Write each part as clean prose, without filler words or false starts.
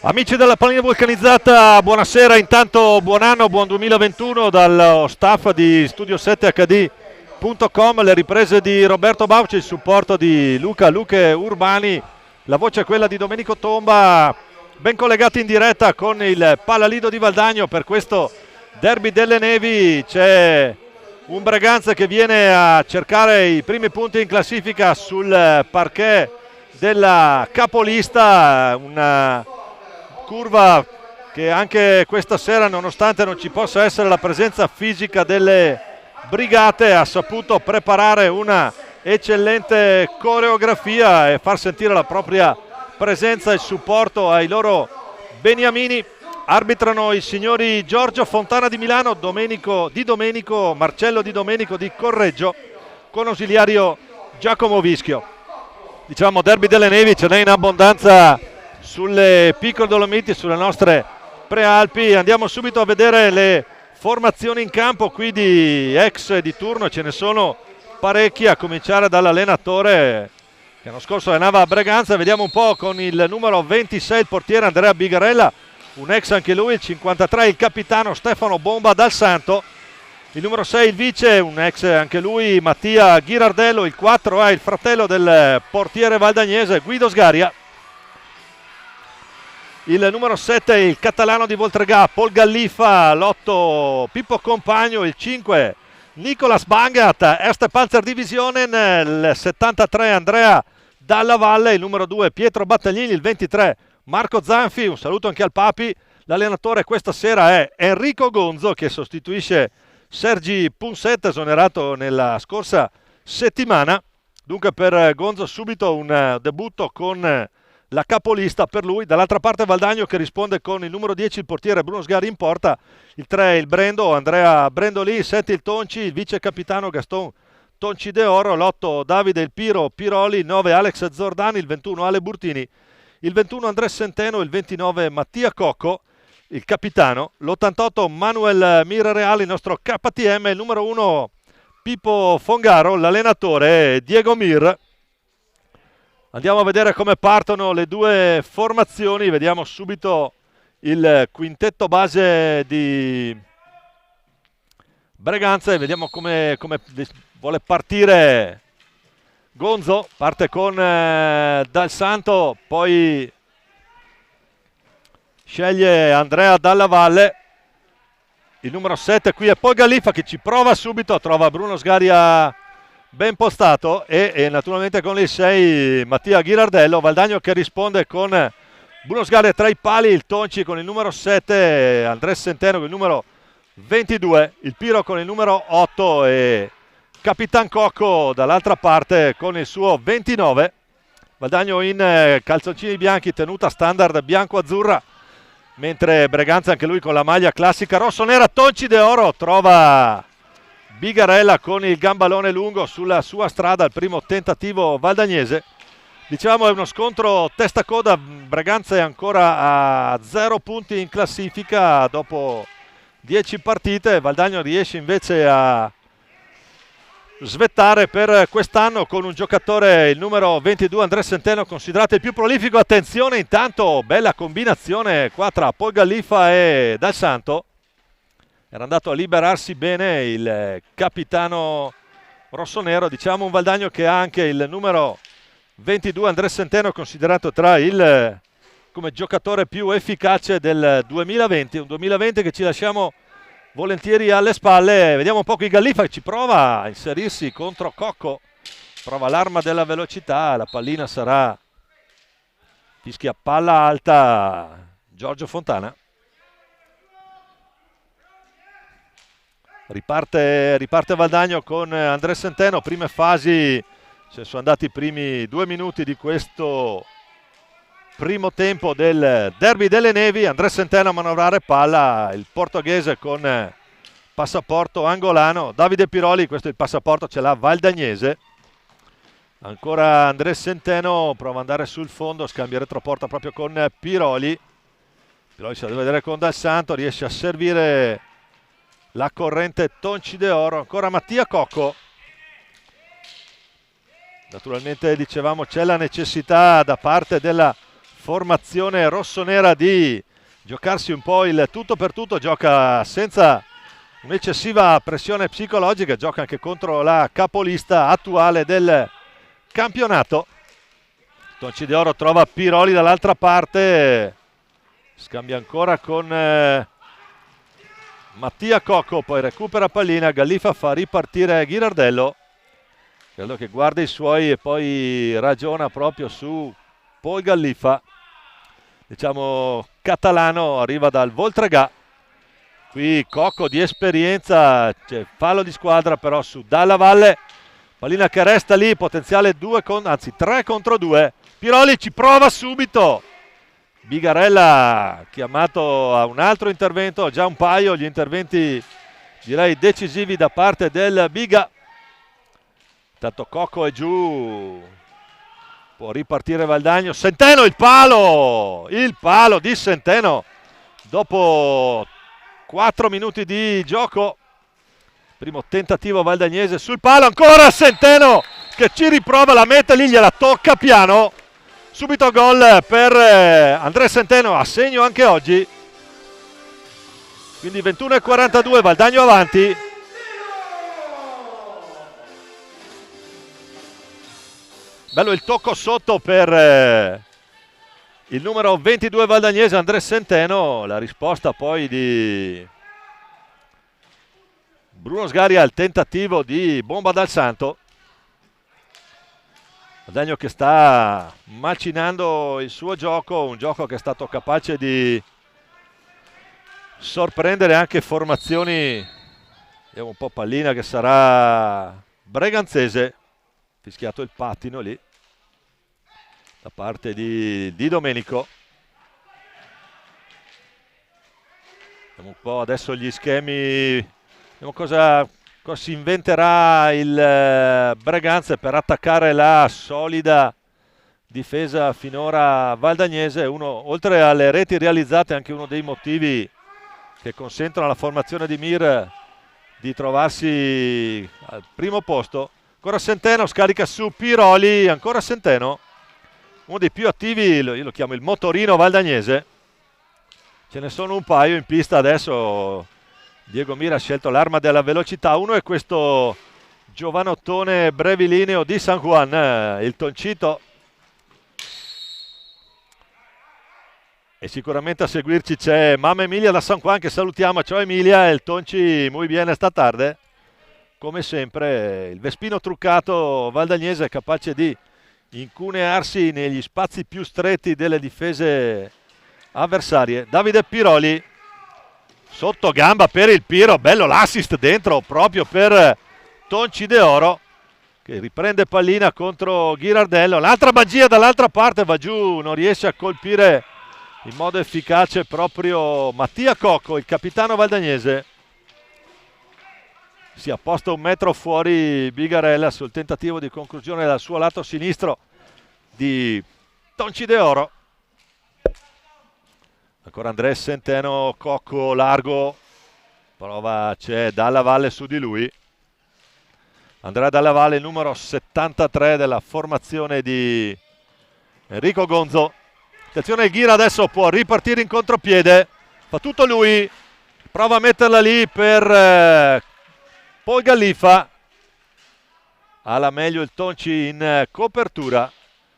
Amici della pallina vulcanizzata, buonasera, intanto buon anno, buon 2021 dallo staff di Studio 7 HD.com, le riprese di Roberto Bauci, il supporto di Luche Urbani, la voce è quella di Domenico Tomba, ben collegati in diretta con il Palalido di Valdagno per questo derby delle nevi. C'è un Braganza che viene a cercare i primi punti in classifica sul parquet della capolista, una curva che anche questa sera, nonostante non ci possa essere la presenza fisica delle brigate, ha saputo preparare una eccellente coreografia e far sentire la propria presenza e supporto ai loro beniamini. Arbitrano i signori Giorgio Fontana di Milano, Marcello Di Domenico di Correggio, con ausiliario Giacomo Vischio. Diciamo derby delle nevi, ce n'è in abbondanza sulle piccole Dolomiti, sulle nostre prealpi. Andiamo subito a vedere le formazioni in campo qui di ex e di turno, ce ne sono parecchi, a cominciare dall'allenatore che l'anno scorso allenava a Braganza. Vediamo un po' con il numero 26 il portiere Andrea Bigarella, un ex anche lui, il 53 il capitano Stefano Bomba Dal Santo, il numero 6 il vice, un ex anche lui Mattia Ghirardello, il 4 è il fratello del portiere valdagnese Guido Sgaria, il numero 7 il catalano di Voltregà Paul Gallifa, l'8 Pippo Compagno, il 5 Nicolas Bangat, Erste Panzerdivisionen, il 73 Andrea Dalla Valle, il numero 2 Pietro Battaglini, il 23 Marco Zanfi, un saluto anche al Papi. L'allenatore questa sera è Enrico Gonzo, che sostituisce Sergi Punset, esonerato nella scorsa settimana. Dunque per Gonzo subito un debutto con la capolista per lui. Dall'altra parte Valdagno che risponde con il numero 10 il portiere Bruno Sgari in porta, il 3 il Brendo Andrea Brendoli, il 7 il Tonci, il vice capitano Gaston Tonci De Oro, l'8 Davide il Piro Piroli, il 9 Alex Zordani, il 21 Ale Burtini, il 21 Andrea Centeno, il 29 Mattia Cocco, il capitano, l'88 Manuel Mirareale, il nostro KTM, il numero 1 Pippo Fongaro, l'allenatore Diego Mir. Andiamo a vedere come partono le due formazioni, vediamo subito il quintetto base di Braganza e vediamo come vuole partire Gonzo. Parte con Dal Santo, poi sceglie Andrea Dalla Valle, il numero 7 qui è poi Gallifa che ci prova subito, trova Bruno Sgaria ben postato e naturalmente con il 6 Mattia Ghirardello. Valdagno che risponde con Bruno Sgaria tra i pali, il Tonci con il numero 7, Andrea Centeno con il numero 22, il Piro con il numero 8 e Capitan Cocco dall'altra parte con il suo 29. Valdagno in calzoncini bianchi, tenuta standard bianco-azzurra, mentre Braganza anche lui con la maglia classica rosso-nera. Tonci De Oro trova Bigarella con il gambalone lungo sulla sua strada, il primo tentativo valdagnese. Diciamo è uno scontro testa-coda, Braganza è ancora a 0 punti in classifica dopo 10 partite, Valdagno riesce invece a svettare per quest'anno con un giocatore, il numero 22 Andrea Centeno, considerato il più prolifico. Attenzione intanto, bella combinazione qua tra Poi Gallifa e Dal Santo. Era andato a liberarsi bene il capitano rossonero, diciamo un Valdagno che ha anche il numero 22 Andrea Centeno, considerato tra il come giocatore più efficace del 2020, un 2020 che ci lasciamo volentieri alle spalle. Vediamo un po' qui Gallifa che ci prova a inserirsi contro Cocco, prova l'arma della velocità, la pallina sarà fischia palla alta Giorgio Fontana. Riparte Valdagno con Andrea Centeno, prime fasi, sono andati i primi 2 minuti di questo primo tempo del derby delle nevi. Andrea Centeno a manovrare palla, il portoghese con passaporto angolano, Davide Piroli, questo è il passaporto, ce l'ha valdagnese. Ancora Andrea Centeno, prova ad andare sul fondo, scambia retroporta proprio con Piroli. Piroli si deve vedere con Dal Santo, riesce a servire la corrente Tonci De Oro. Ancora Mattia Cocco, naturalmente dicevamo c'è la necessità da parte della formazione rossonera di giocarsi un po' il tutto per tutto, gioca senza un'eccessiva pressione psicologica, gioca anche contro la capolista attuale del campionato. Tonci d'Oro trova Piroli dall'altra parte, scambia ancora con Mattia Cocco, poi recupera pallina, Gallifa fa ripartire Ghirardello, credo che guarda i suoi e poi ragiona proprio su Poi Gallifa, diciamo catalano, arriva dal Voltregà. Qui Cocco di esperienza, c'è fallo di squadra però su Dalla Valle, pallina che resta lì, potenziale 3 contro 2. Piroli ci prova subito, Bigarella chiamato a un altro intervento, già un paio gli interventi direi decisivi da parte del Biga. Tanto Cocco è giù, può ripartire Valdagno, Centeno, il palo di Centeno dopo 4 minuti di gioco. Primo tentativo valdagnese sul palo, ancora Centeno che ci riprova, la mette lì, gliela tocca piano. Subito gol per Andrea Centeno, a segno anche oggi. Quindi 21:42, Valdagno avanti. Bello il tocco sotto per il numero 22 valdagnese Andrea Centeno. La risposta poi di Bruno Sgaria al tentativo di bomba dal Santo. Valdagno che sta macinando il suo gioco, un gioco che è stato capace di sorprendere anche formazioni. Vediamo un po' pallina che sarà breganzese, fischiato il pattino lì da parte di Domenico. Vediamo un po' adesso gli schemi, vediamo cosa si inventerà il Breganze per attaccare la solida difesa finora valdagnese. Oltre alle reti realizzate, anche uno dei motivi che consentono alla formazione di Mir di trovarsi al primo posto. Ancora Centeno, scarica su Piroli, ancora Centeno, uno dei più attivi, io lo chiamo il motorino valdagnese. Ce ne sono un paio in pista adesso. Diego Mir ha scelto l'arma della velocità. Uno è questo giovanottone brevilineo di San Juan, il Toncito. E sicuramente a seguirci c'è Mamma Emilia da San Juan, che salutiamo. Ciao Emilia, e il Tonci muy bien esta tarde. Come sempre il Vespino truccato valdagnese è capace di incunearsi negli spazi più stretti delle difese avversarie. Davide Piroli, sotto gamba per il Piro, bello l'assist dentro proprio per Tonci d'Oro, che riprende pallina contro Ghirardello. L'altra magia dall'altra parte, va giù, non riesce a colpire in modo efficace proprio Mattia Cocco, il capitano valdagnese. Si apposta un metro fuori Bigarella sul tentativo di conclusione dal suo lato sinistro di Tonci d'Oro. Ancora Andrea Centeno, Cocco largo, prova, c'è Dalla Valle su di lui. Andrea Dalla Valle, numero 73 della formazione di Enrico Gonzo. Attenzione, Ghira adesso può ripartire in contropiede, fa tutto lui, prova a metterla lì per Poi Gallifa. Ha la meglio il Tonci in copertura.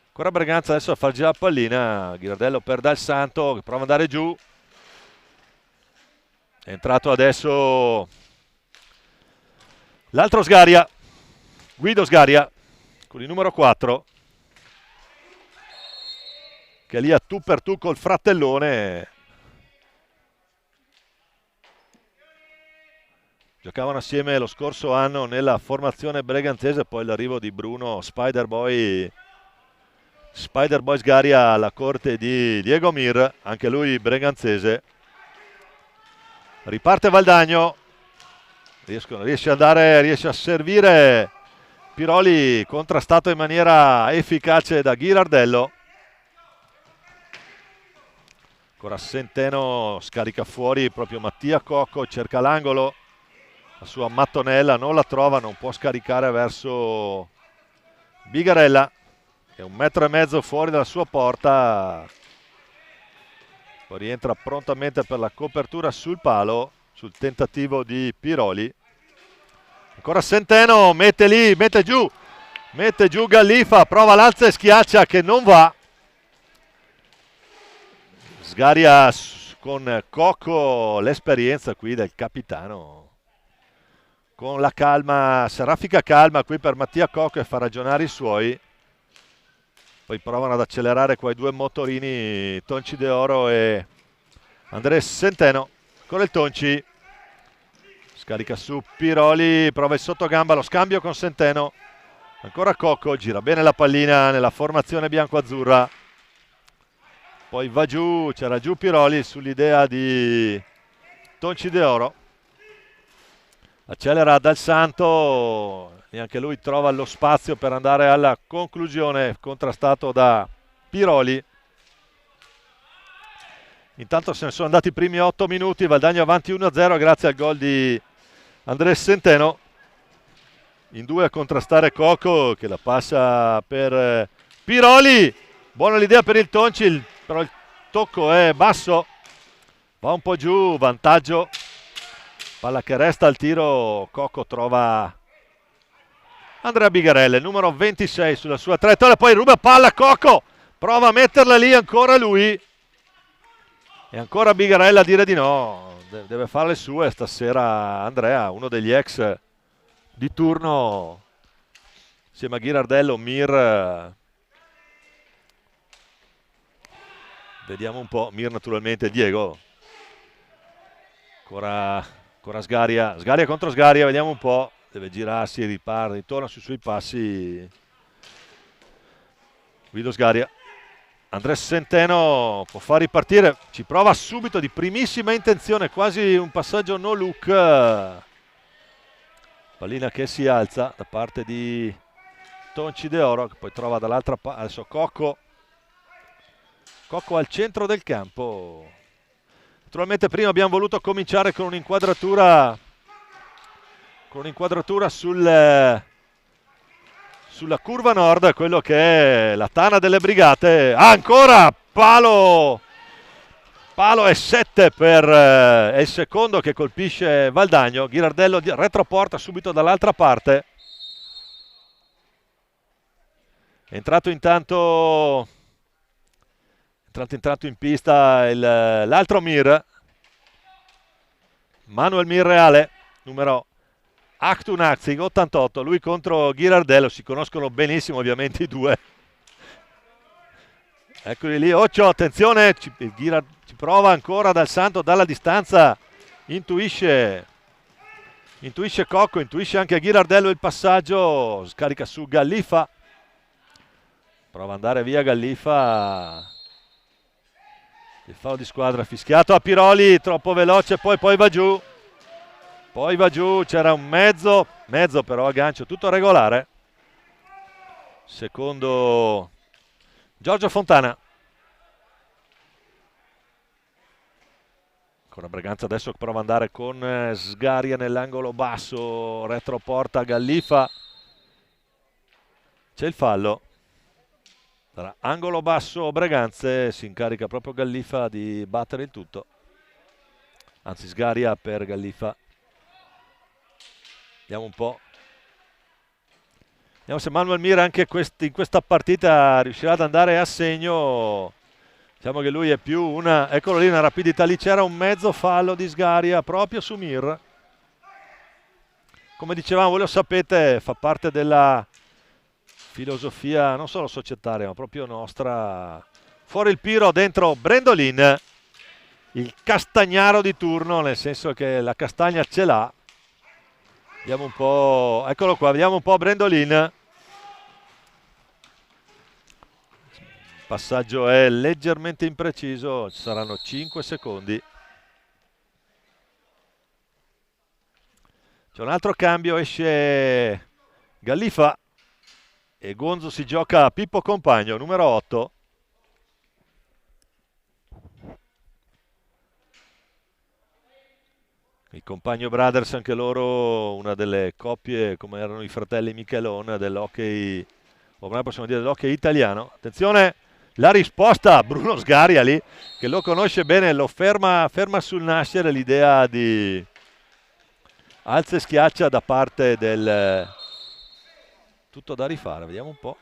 Ancora Breganza adesso a far girare la pallina. Ghirardello per Dal Santo che prova ad andare giù. È entrato adesso l'altro Sgaria, Guido Sgaria, con il numero 4, che è lì a tu per tu col fratellone. Giocavano assieme lo scorso anno nella formazione breganzese, poi l'arrivo di Bruno Spider-Boy Sgaria alla corte di Diego Mir, anche lui breganzese. Riparte Valdagno, riesce a servire Piroli, contrastato in maniera efficace da Ghirardello. Ancora Centeno, scarica fuori proprio Mattia Cocco, cerca l'angolo, la sua mattonella non la trova, non può scaricare verso Bigarella, che è 1,5 metri fuori dalla sua porta. Poi rientra prontamente per la copertura sul palo, sul tentativo di Piroli. Ancora Centeno, mette lì, mette giù Gallifa, prova l'alza e schiaccia che non va. Sgaria con Cocco, l'esperienza qui del capitano. Con la calma, seraffica calma qui per Mattia Cocco e fa ragionare i suoi. Poi provano ad accelerare quei due motorini, Tonci De Oro e Andrés Centeno. Ancora il Tonci. Scarica su Piroli, prova il sottogamba, lo scambio con Centeno. Ancora Cocco, gira bene la pallina nella formazione bianco-azzurra. Poi va giù, c'era giù Piroli sull'idea di Tonci De Oro. Accelera Dal Santo, e anche lui trova lo spazio per andare alla conclusione, contrastato da Piroli. Intanto se ne sono andati i primi 8 minuti, Valdagno avanti 1-0 grazie al gol di Andrés Centeno. In due a contrastare Cocco che la passa per Piroli. Buona l'idea per il Tonci, però il tocco è basso. Va un po' giù, vantaggio. Palla che resta al tiro, Cocco trova Andrea Bigarella, il numero 26 sulla sua traiettoria, poi ruba palla Cocco, prova a metterla lì ancora lui. E ancora Bigarella a dire di no, deve fare le sue stasera Andrea, uno degli ex di turno, insieme a Ghirardello, Mir. Vediamo un po', Mir naturalmente, Diego. Ancora Sgaria contro Sgaria, vediamo un po', deve girarsi, ritorna sui suoi passi Guido Sgaria. Andrés Centeno può far ripartire, ci prova subito di primissima intenzione, quasi un passaggio no look. Pallina che si alza da parte di Tonci De Oro, che poi trova dall'altra parte, adesso Cocco al centro del campo. Naturalmente prima abbiamo voluto cominciare con un'inquadratura sulla curva nord, quello che è la tana delle brigate. Ancora palo e 7 per è il secondo che colpisce Valdagno. Ghirardello retroporta subito dall'altra parte. È entrato intanto in pista l'altro Mir, Manuel Mir Reale, numero Achtunazig 88, lui contro Ghirardello, si conoscono benissimo ovviamente i due. Eccoli lì, Occhio, attenzione, ci prova ancora Dal Santo dalla distanza, intuisce Cocco, intuisce anche Ghirardello il passaggio, scarica su Gallifa, prova ad andare via Gallifa. Il fallo di squadra fischiato a Piroli, troppo veloce, poi va giù. C'era un mezzo però a gancio, tutto regolare. Secondo Giorgio Fontana. Ancora Braganza adesso prova ad andare con Sgaria nell'angolo basso, retroporta Gallifa. C'è il fallo. Angolo basso Braganze, si incarica proprio Gallifa di battere il tutto, anzi Sgaria per Gallifa. Vediamo un po', vediamo se Manuel Mir anche in questa partita riuscirà ad andare a segno. Diciamo che lui è più eccolo lì, una rapidità, lì c'era un mezzo fallo di Sgaria proprio su Mir. Come dicevamo, voi lo sapete, fa parte della filosofia non solo societaria ma proprio nostra. Fuori il Piro, dentro Brendolin, il castagnaro di turno, nel senso che la castagna ce l'ha. Vediamo un po', eccolo qua, vediamo un po' Brendolin. Il passaggio è leggermente impreciso, ci saranno 5 secondi. C'è un altro cambio, esce Gallifa e Gonzo si gioca Pippo Compagno, numero 8. Il Compagno Brothers, anche loro una delle coppie, come erano i fratelli Michelon, dell'hockey, ormai possiamo dire dell'hockey italiano. Attenzione, la risposta a Bruno Sgaria lì, che lo conosce bene, lo ferma sul nascere l'idea di alza e schiaccia da parte del... Tutto da rifare, vediamo un po'.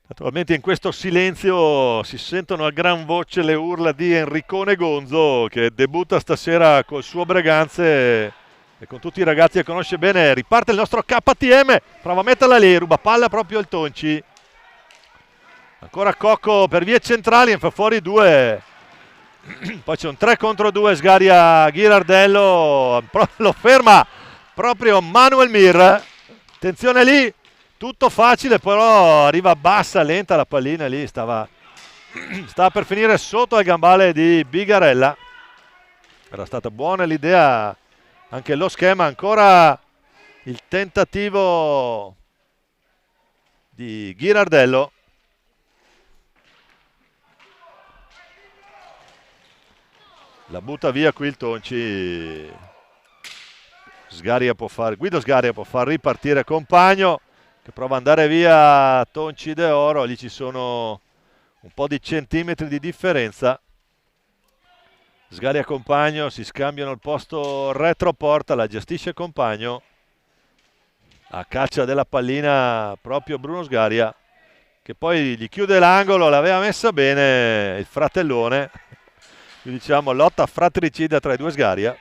Naturalmente in questo silenzio si sentono a gran voce le urla di Enricone Gonzo, che debutta stasera col suo Breganze e con tutti i ragazzi che conosce bene. Riparte il nostro KTM, prova a metterla lì, ruba palla proprio al Tonci. Ancora Cocco per vie centrali, fa fuori due. Poi c'è un 3 contro 2, Sgaria Ghirardello, lo ferma proprio Manuel Mir. Attenzione lì, tutto facile, però arriva bassa, lenta la pallina lì, stava per finire sotto al gambale di Bigarella. Era stata buona l'idea, anche lo schema, ancora il tentativo di Ghirardello. La butta via qui il Tonci. Guido Sgaria può far ripartire Compagno, che prova ad andare via Tonci De Oro. Lì ci sono un po' di centimetri di differenza. Sgaria e Compagno si scambiano il posto retroporta, la gestisce Compagno. A caccia della pallina proprio Bruno Sgaria, che poi gli chiude l'angolo, l'aveva messa bene il fratellone. Diciamo lotta fratricida tra i due Sgaria.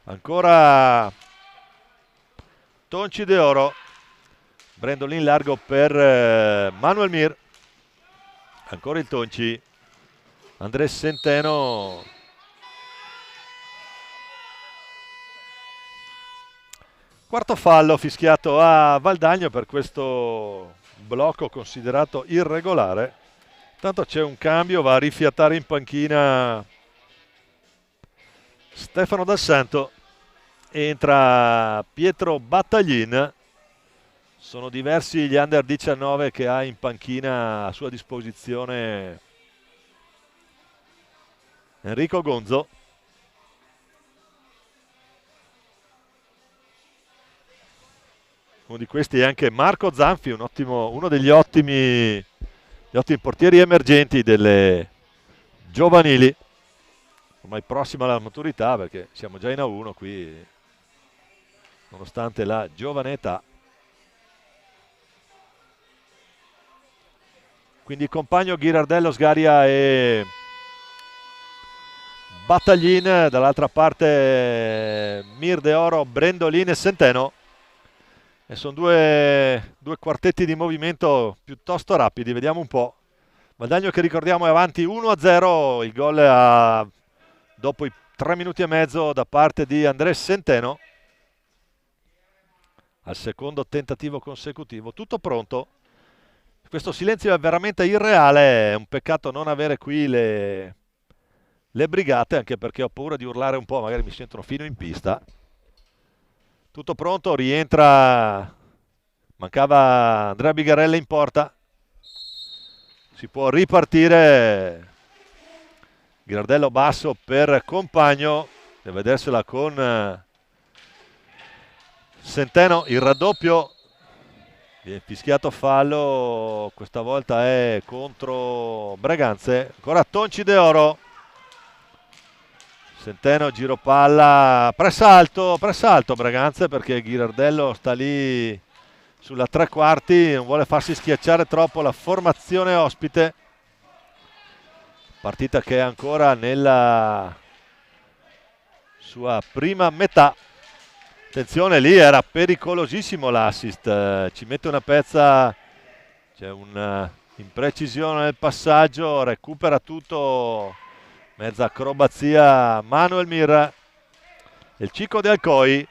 Ancora Tonci De Oro, Brendolin largo per Manuel Mir, ancora il Tonci, Andrés Centeno, quarto fallo fischiato a Valdagno per questo blocco considerato irregolare. Tanto c'è un cambio, va a rifiatare in panchina Stefano Dal Santo, entra Pietro Battaglin. Sono diversi gli under 19 che ha in panchina a sua disposizione Enrico Gonzo. Uno di questi è anche Marco Zanfi, uno degli ottimi portieri emergenti delle giovanili, ormai prossima alla maturità, perché siamo già in A1 qui, nonostante la giovane età. Quindi Compagno, Ghirardello, Sgaria e Battaglin, dall'altra parte Mir De Oro, Brendolin e Centeno. E sono due quartetti di movimento piuttosto rapidi, vediamo un po'. Valdagno, che ricordiamo, è avanti 1-0, il gol dopo i 3 minuti e mezzo da parte di Andrés Centeno, al secondo tentativo consecutivo. Tutto pronto. Questo silenzio è veramente irreale, è un peccato non avere qui le brigate, anche perché ho paura di urlare un po', magari mi sentono fino in pista. Tutto pronto, rientra, mancava Andrea Bigarella in porta, si può ripartire. Ghirardello basso per Compagno, deve vedersela con Centeno, il raddoppio, viene fischiato fallo, questa volta è contro Breganze. Ancora Tonci De Oro, Centeno, giro palla, pressalto Breganze, perché Ghirardello sta lì sulla tre quarti, non vuole farsi schiacciare troppo la formazione ospite. Partita che è ancora nella sua prima metà. Attenzione, lì era pericolosissimo l'assist, ci mette una pezza, c'è un'imprecisione nel passaggio, recupera tutto, mezza acrobazia Manuel Mir. Il Cico De Alcoi,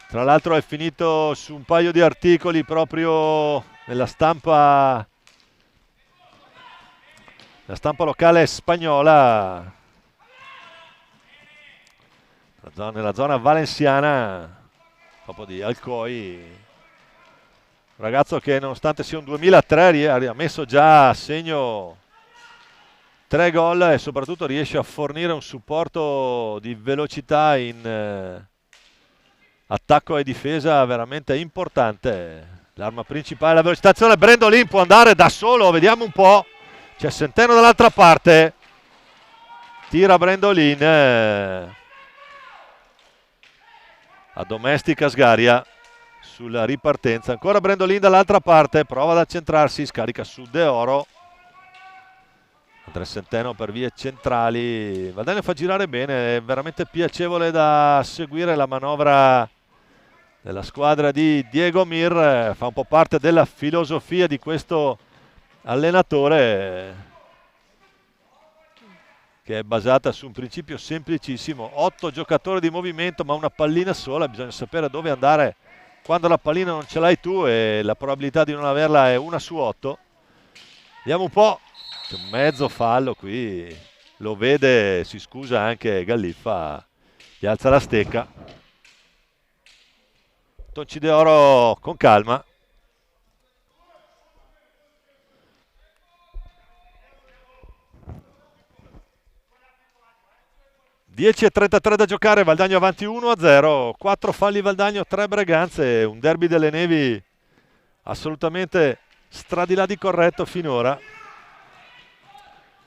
tra l'altro, è finito su un paio di articoli proprio nella stampa locale spagnola, nella zona valenziana, proprio di Alcoi, ragazzo che nonostante sia un 2003 ha messo già a segno 3 gol e soprattutto riesce a fornire un supporto di velocità in attacco e difesa veramente importante. L'arma principale è la velocizzazione. Brendolin può andare da solo, vediamo un po'. C'è Centeno dall'altra parte. Tira Brendolin. Addomestica Sgaria sulla ripartenza. Ancora Brendolin dall'altra parte. Prova ad accentrarsi. Scarica su De Oro. Andrea Centeno per vie centrali. Valdagno fa girare bene. È veramente piacevole da seguire la manovra della squadra di Diego Mir. Fa un po' parte della filosofia di questo allenatore, che è basata su un principio semplicissimo: 8 giocatori di movimento ma una pallina sola. Bisogna sapere dove andare quando la pallina non ce l'hai tu, e la probabilità di non averla è 1 su 8. Vediamo un po'. C'è un mezzo fallo qui, lo vede, si scusa anche Galliffa, gli alza la stecca. Tonci De Oro con calma. (10:33 da giocare), Valdagno avanti 1-0, 4 falli Valdagno, 3 Breganze, un derby delle nevi assolutamente stradilà di corretto finora.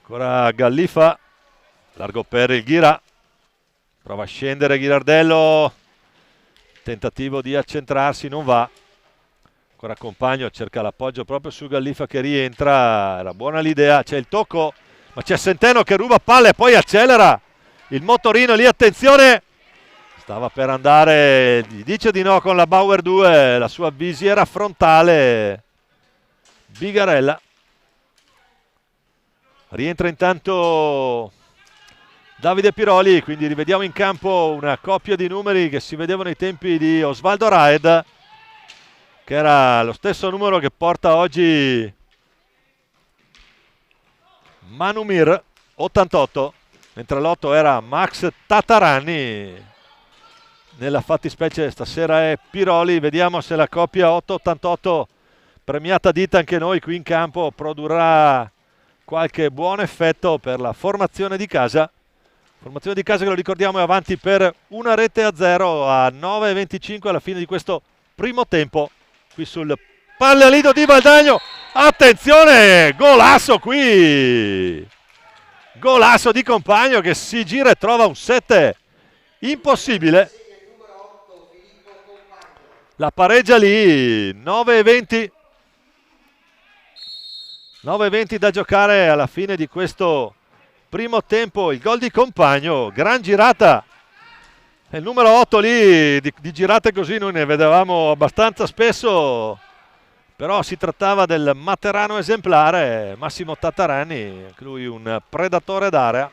Ancora Galliffa, largo per il Ghira, prova a scendere Ghirardello, tentativo di accentrarsi, non va. Ancora Compagno, cerca l'appoggio proprio su Galliffa che rientra, era buona l'idea, c'è il tocco, ma c'è Centeno che ruba palle e poi accelera il motorino lì, attenzione, stava per andare, gli dice di no con la Bauer 2, la sua visiera frontale Bigarella. Rientra intanto Davide Piroli, quindi rivediamo in campo una coppia di numeri che si vedevano ai tempi di Osvaldo Raed, che era lo stesso numero che porta oggi Manumir, 88, mentre l'8 era Max Tatarani. Nella fattispecie stasera è Piroli. Vediamo se la coppia 8-88, premiata dita anche noi qui in campo, produrrà qualche buon effetto per la formazione di casa. Formazione di casa che, lo ricordiamo, è avanti per 1-0 a 9:25 alla fine di questo primo tempo. Qui sul pallino di Valdagno, attenzione, golasso qui, golasso di Compagno che si gira e trova un 7 impossibile, la pareggia lì. 9:20 da giocare alla fine di questo primo tempo. Il gol di Compagno, gran girata. Il numero 8 lì, di girate così noi ne vedevamo abbastanza spesso, però si trattava del materano esemplare, Massimo Tatarani, lui un predatore d'area.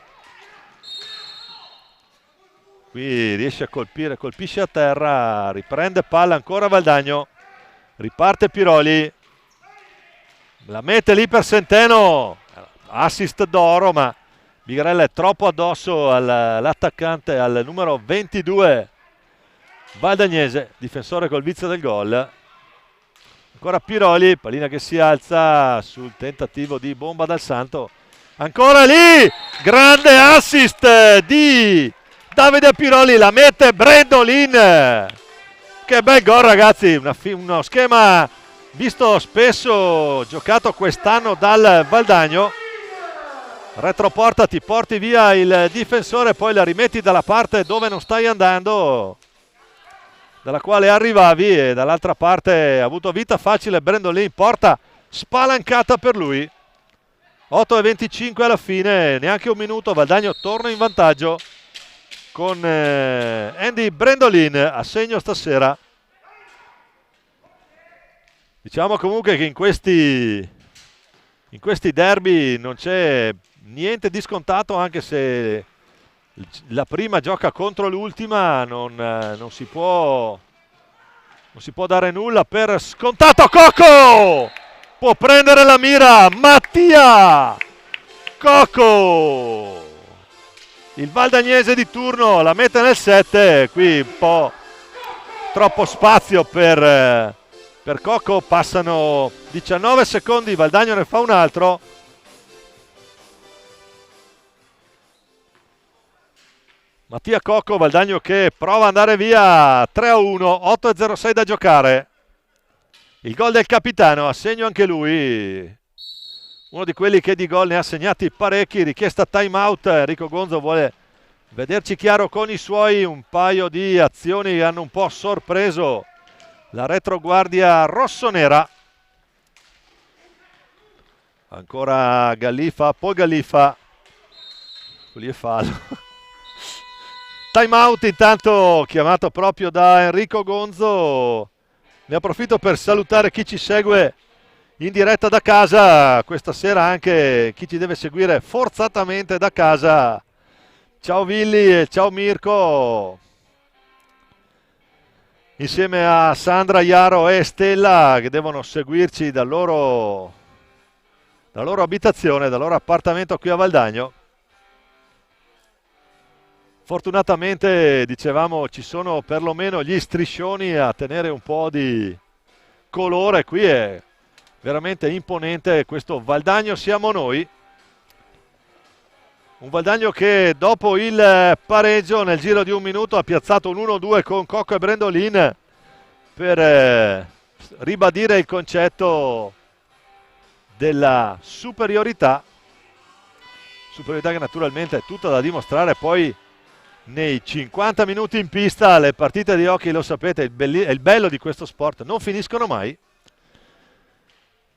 Qui riesce a colpire, colpisce a terra, riprende palla ancora Valdagno, riparte Piroli, la mette lì per Centeno, assist d'oro, ma Bigarella è troppo addosso all'attaccante, al numero 22 valdagnese, difensore col vizio del gol. Ancora Piroli, pallina che si alza sul tentativo di bomba dal Santo. Ancora lì, grande assist di Davide Piroli, la mette Brendolin. Che bel gol, ragazzi, uno schema visto spesso, giocato quest'anno dal Valdagno. Retroporta, ti porti via il difensore, poi la rimetti dalla parte dove non stai andando, dalla quale arrivavi, e dall'altra parte ha avuto vita facile Brendolin, porta spalancata per lui. 8:25 alla fine, neanche un minuto, Valdagno torna in vantaggio con Andy Brendolin a segno stasera. Diciamo comunque che in questi derby non c'è niente di scontato, anche se la prima gioca contro l'ultima, non si può dare nulla per scontato. Cocco può prendere la mira, Mattia Cocco, il valdagnese di turno, la mette nel 7. Qui un po' troppo spazio per Cocco, passano 19 secondi, Valdagno ne fa un altro. Mattia Cocco, Valdagno che prova ad andare via, 3-1, 8-06 da giocare. Il gol del capitano, a segno anche lui. Uno di quelli che di gol ne ha segnati parecchi, richiesta time out. Enrico Gonzo vuole vederci chiaro con i suoi, un paio di azioni che hanno un po' sorpreso la retroguardia rossonera. Ancora Gallifa, poi Gallifa, lì è fallo. Time out intanto chiamato proprio da Enrico Gonzo. Ne approfitto per salutare chi ci segue in diretta da casa, questa sera anche chi ci deve seguire forzatamente da casa. Ciao Willy e ciao Mirko, insieme a Sandra, Iaro e Stella che devono seguirci dalla loro abitazione, dal loro appartamento qui a Valdagno. Fortunatamente, dicevamo, ci sono perlomeno gli striscioni a tenere un po' di colore. Qui è veramente imponente questo Valdagno siamo noi. Un Valdagno che dopo il pareggio nel giro di un minuto ha piazzato un 1-2 con Cocco e Brendolin per ribadire il concetto della superiorità che naturalmente è tutta da dimostrare poi nei 50 minuti in pista. Le partite di hockey, lo sapete, è il bello di questo sport, non finiscono mai.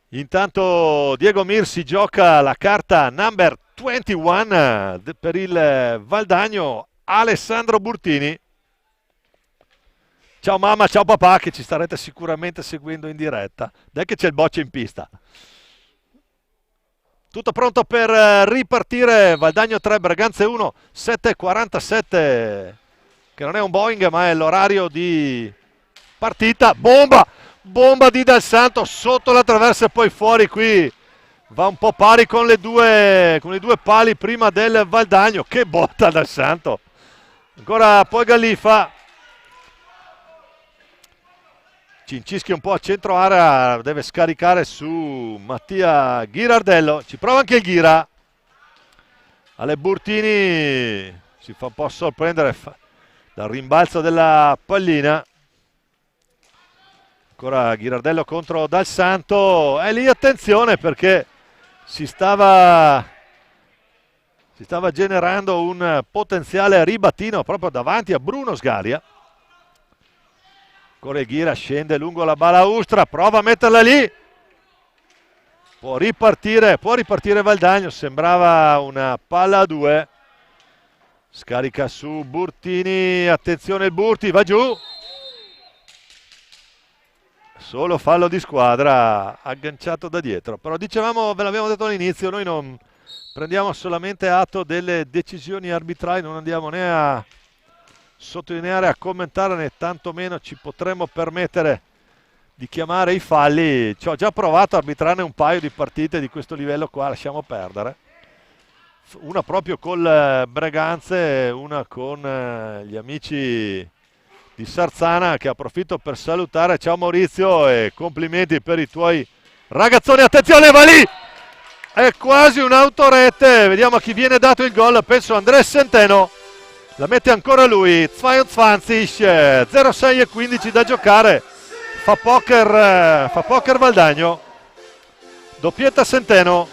Intanto Diego Mir si gioca la carta number 21 per il Valdagno, Alessandro Burtini. Ciao mamma, ciao papà che ci starete sicuramente seguendo in diretta. Dai che c'è il bocce in pista. Tutto pronto per ripartire, Valdagno 3, Breganze 1, 7:47, che non è un Boeing ma è l'orario di partita. Bomba di Dal Santo sotto la traversa e poi fuori. Qui va un po' pari con i due pali prima del Valdagno. Che botta Dal Santo. Ancora poi Gallifa. Cincischi un po' a centro area, deve scaricare su Mattia Ghirardello, ci prova anche il Ghira. Ale Burtini si fa un po' sorprendere dal rimbalzo della pallina. Ancora Ghirardello contro Dal Santo, e lì attenzione perché si stava generando un potenziale ribattino proprio davanti a Bruno Sgaria. Ghira scende lungo la balaustra, prova a metterla lì, può ripartire Valdagno, sembrava una palla a due, scarica su Burtini, attenzione il Burti, va giù, solo fallo di squadra, agganciato da dietro. Però dicevamo, ve l'abbiamo detto all'inizio, noi non prendiamo solamente atto delle decisioni arbitrali, non andiamo né a sottolineare, a commentare, né tantomeno ci potremmo permettere di chiamare i falli. Ci ho già provato a arbitrarne un paio di partite di questo livello qua, lasciamo perdere. Una proprio col Breganze, una con gli amici di Sarzana, che approfitto per salutare. Ciao Maurizio e complimenti per i tuoi ragazzoni. Attenzione, va lì! È quasi un'autorete, vediamo a chi viene dato il gol, penso Andrea Centeno. La mette ancora lui, 22, 0-6-15 da giocare, fa poker Valdagno, doppietta Centeno,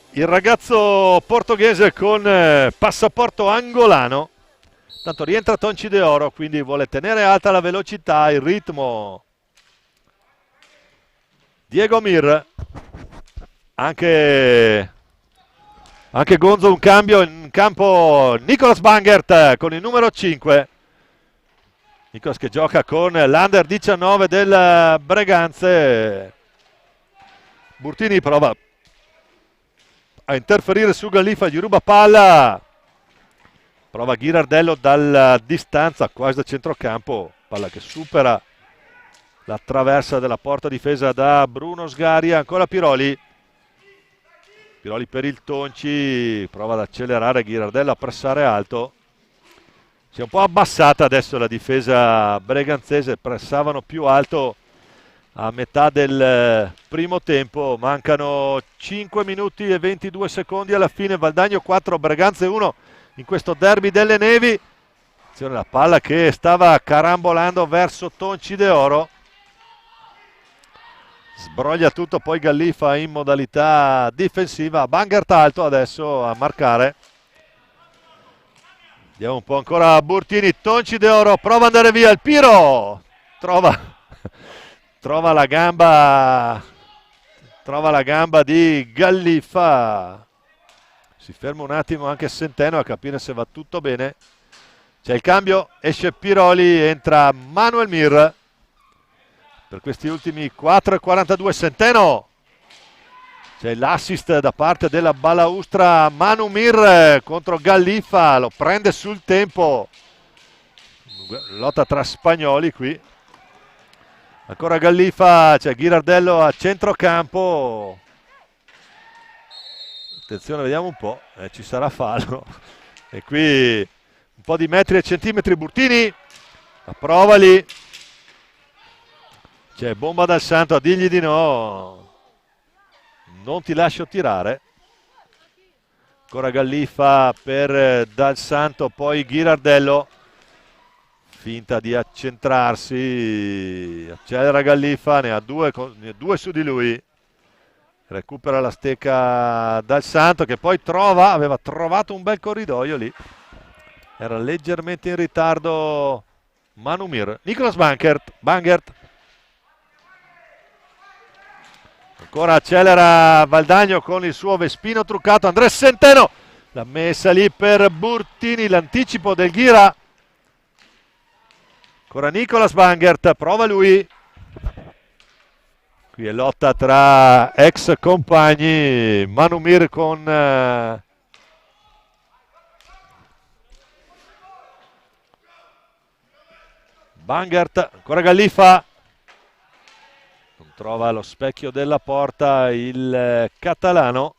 il ragazzo portoghese con passaporto angolano, tanto rientra Tonci De Oro, quindi vuole tenere alta la velocità, il ritmo. Diego Mir, anche Gonzo, un cambio in campo, Nicolas Bangert con il numero 5. Nicolas che gioca con l'Under 19 del Breganze. Burtini prova a interferire su Gallifa, gli ruba palla. Prova Ghirardello dalla distanza, quasi da centrocampo. Palla che supera la traversa della porta difesa da Bruno Sgaria. Ancora Piroli per il Tonci, prova ad accelerare Ghirardello, a pressare alto. Si è un po' abbassata adesso la difesa breganzese, pressavano più alto a metà del primo tempo. Mancano 5 minuti e 22 secondi alla fine, Valdagno 4, Breganze 1. in questo derby delle nevi. Attenzione, la palla che stava carambolando verso Tonci de Oro. Sbroglia tutto poi Gallifa in modalità difensiva. Bangert alto adesso a marcare. Vediamo un po' ancora Burtini. Tonci de Oro prova ad andare via il Piro. Trova la gamba di Gallifa. Si ferma un attimo anche Centeno a capire se va tutto bene. C'è il cambio, esce Piroli, entra Manuel Mir per questi ultimi 4:42. Centeno, c'è l'assist da parte della balaustra. Manu Mir contro Gallifa, lo prende sul tempo. Lotta tra spagnoli qui. Ancora Gallifa, c'è Ghirardello a centrocampo. Attenzione, vediamo un po', ci sarà fallo. E qui un po' di metri e centimetri. Burtini, la prova lì. C'è Bomba dal Santo a dirgli di no. Non ti lascio tirare. Ancora Gallifa per Dal Santo, poi Ghirardello. Finta di accentrarsi. Accelera Gallifa, ne ha due su di lui. Recupera la stecca Dal Santo che poi aveva trovato un bel corridoio lì. Era leggermente in ritardo Manu Mir. Nicolas Bangert. Ancora accelera Valdagno con il suo Vespino truccato. Andrés Centeno, l'ha messa lì per Burtini, l'anticipo del Ghira. Ancora Nicolas Bangert, prova lui. Qui è lotta tra ex compagni. Manu Mir con Bangert. Ancora Gallifa. Non trova lo specchio della porta il catalano.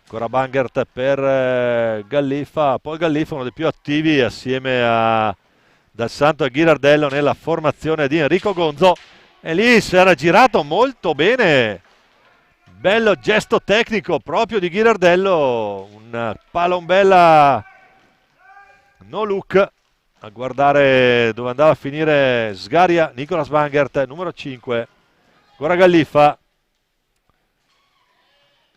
Ancora Bangert per Gallifa. Poi Gallifa, uno dei più attivi assieme a Dal Santo e Ghirardello nella formazione di Enrico Gonzo. E lì si era girato molto bene. Bello gesto tecnico proprio di Ghirardello. Un palombella no look. A guardare dove andava a finire Sgaria. Nicolas Bangert, numero 5. Ancora Gallifa.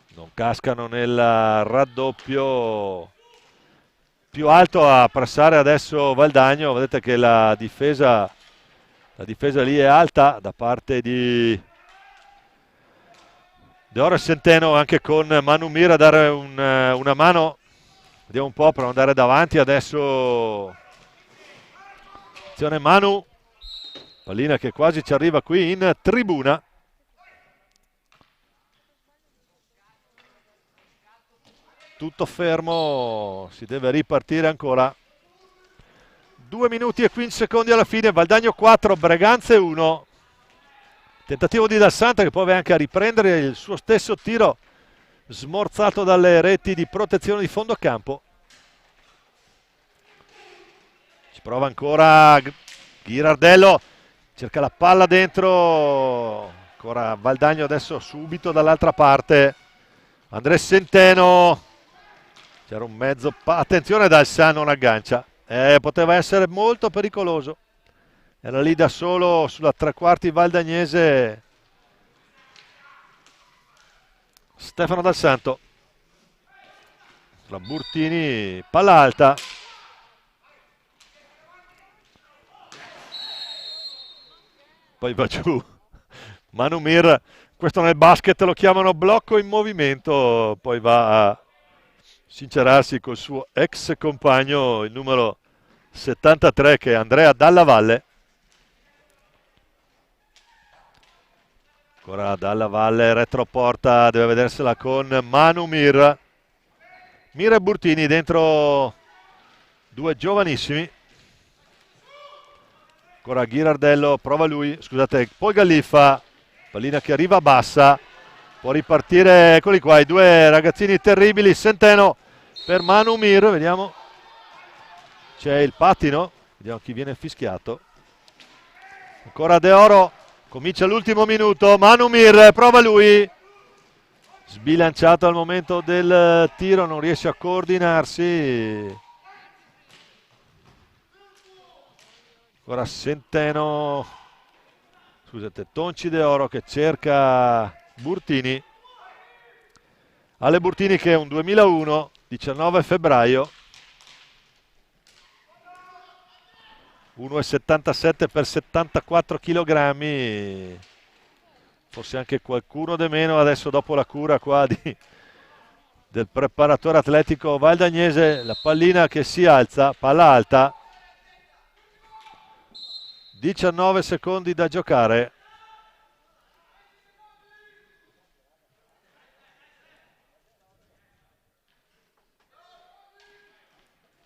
Non cascano nel raddoppio. Più alto a pressare adesso Valdagno. Vedete che la difesa lì è alta da parte di De Oro e Centeno, anche con Manu Mir a dare una mano. Vediamo un po' per andare davanti adesso. Attenzione Manu, pallina che quasi ci arriva qui in tribuna. Tutto fermo, si deve ripartire ancora. 2 minuti e 15 secondi alla fine. Valdagno 4, Breganze 1. Tentativo di Dal Santo che poi va anche a riprendere il suo stesso tiro smorzato dalle reti di protezione di fondo campo. Ci prova ancora Ghirardello, cerca la palla dentro. Ancora Valdagno adesso subito dall'altra parte. Andrés Centeno, c'era un mezzo, attenzione, Dal Santo non aggancia. Poteva essere molto pericoloso. Era lì da solo sulla tre quarti valdagnese Stefano Dal Santo. La Burtini, palla alta. Poi va giù Manu Mir. Questo nel basket lo chiamano blocco in movimento. Poi va a sincerarsi col suo ex compagno, il numero 73, che è Andrea Dalla Valle. Ancora Dalla Valle, retroporta, deve vedersela con Manu Mir. Mir e Burtini dentro, due giovanissimi. Ancora Ghirardello, prova lui, scusate, poi Gallifa, pallina che arriva bassa, può ripartire, eccoli qua, i due ragazzini terribili. Centeno per Manu Mir, vediamo, c'è il pattino, vediamo chi viene fischiato. Ancora De Oro, comincia l'ultimo minuto, Manu Mir, prova lui, sbilanciato al momento del tiro, non riesce a coordinarsi. Ora Centeno, scusate, Tonci De Oro che cerca Burtini. Ale Burtini che è un 2001, 19 febbraio, 1,77 per 74 kg, forse anche qualcuno di meno adesso dopo la cura qua del preparatore atletico valdagnese. La pallina che si alza, palla alta, 19 secondi da giocare.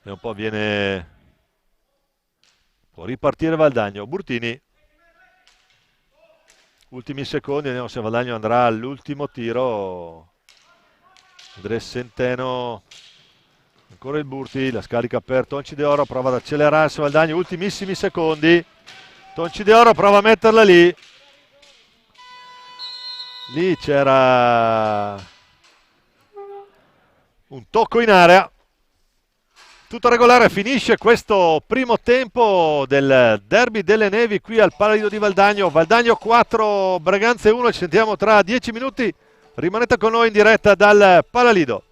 E un po' può ripartire Valdagno. Burtini, ultimi secondi, vediamo se Valdagno andrà all'ultimo tiro. Andrea Centeno, ancora il Burti, la scarica per Tonci De Oro, prova ad accelerarsi Valdagno, ultimissimi secondi. Tonci De Oro prova a metterla lì. Lì c'era un tocco in area. Tutto regolare, finisce questo primo tempo del Derby delle Nevi qui al Palalido di Valdagno. Valdagno 4, Braganza 1, ci sentiamo tra 10 minuti. Rimanete con noi in diretta dal Palalido.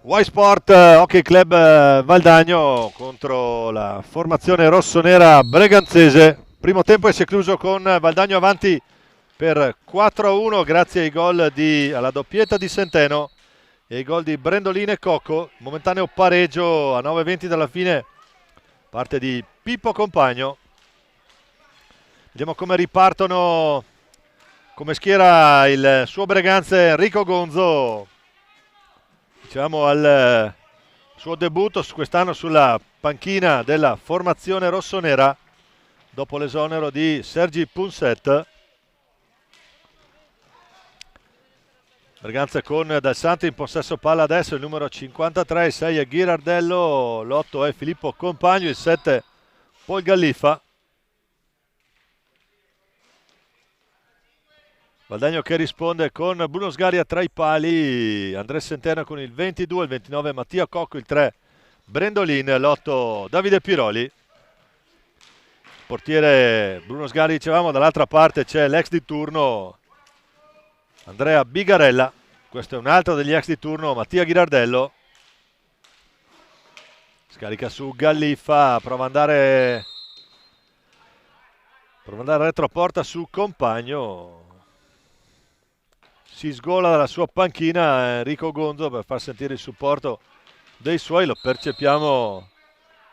Y Sport Hockey Club Valdagno contro la formazione rossonera breganzese. Primo tempo è si è chiuso con Valdagno avanti per 4-1 grazie ai gol alla doppietta di Centeno e ai gol di Brendolin e Cocco. Momentaneo pareggio a 9:20 dalla fine, parte di Pippo Compagno. Vediamo come ripartono, come schiera il suo Breganze Enrico Gonzo. Diciamo al suo debutto quest'anno sulla panchina della formazione rossonera dopo l'esonero di Sergi Punset. Breganze con Dal Santo in possesso palla adesso, il numero 53, il 6 è Ghirardello, l'8 è Filippo Compagno, il 7 Paul Gallifa. Valdagno che risponde con Bruno Sgaria tra i pali, Andrea Centeno con il 22, il 29 Mattia Cocco, il 3 Brendolin, l'8 Davide Piroli. Portiere Bruno Sgaria, dicevamo, dall'altra parte c'è l'ex di turno Andrea Bigarella, questo è un altro degli ex di turno Mattia Ghirardello. Scarica su Gallifa, prova ad andare retroporta su Compagno. Si sgola dalla sua panchina Enrico Gonzo per far sentire il supporto dei suoi, lo percepiamo,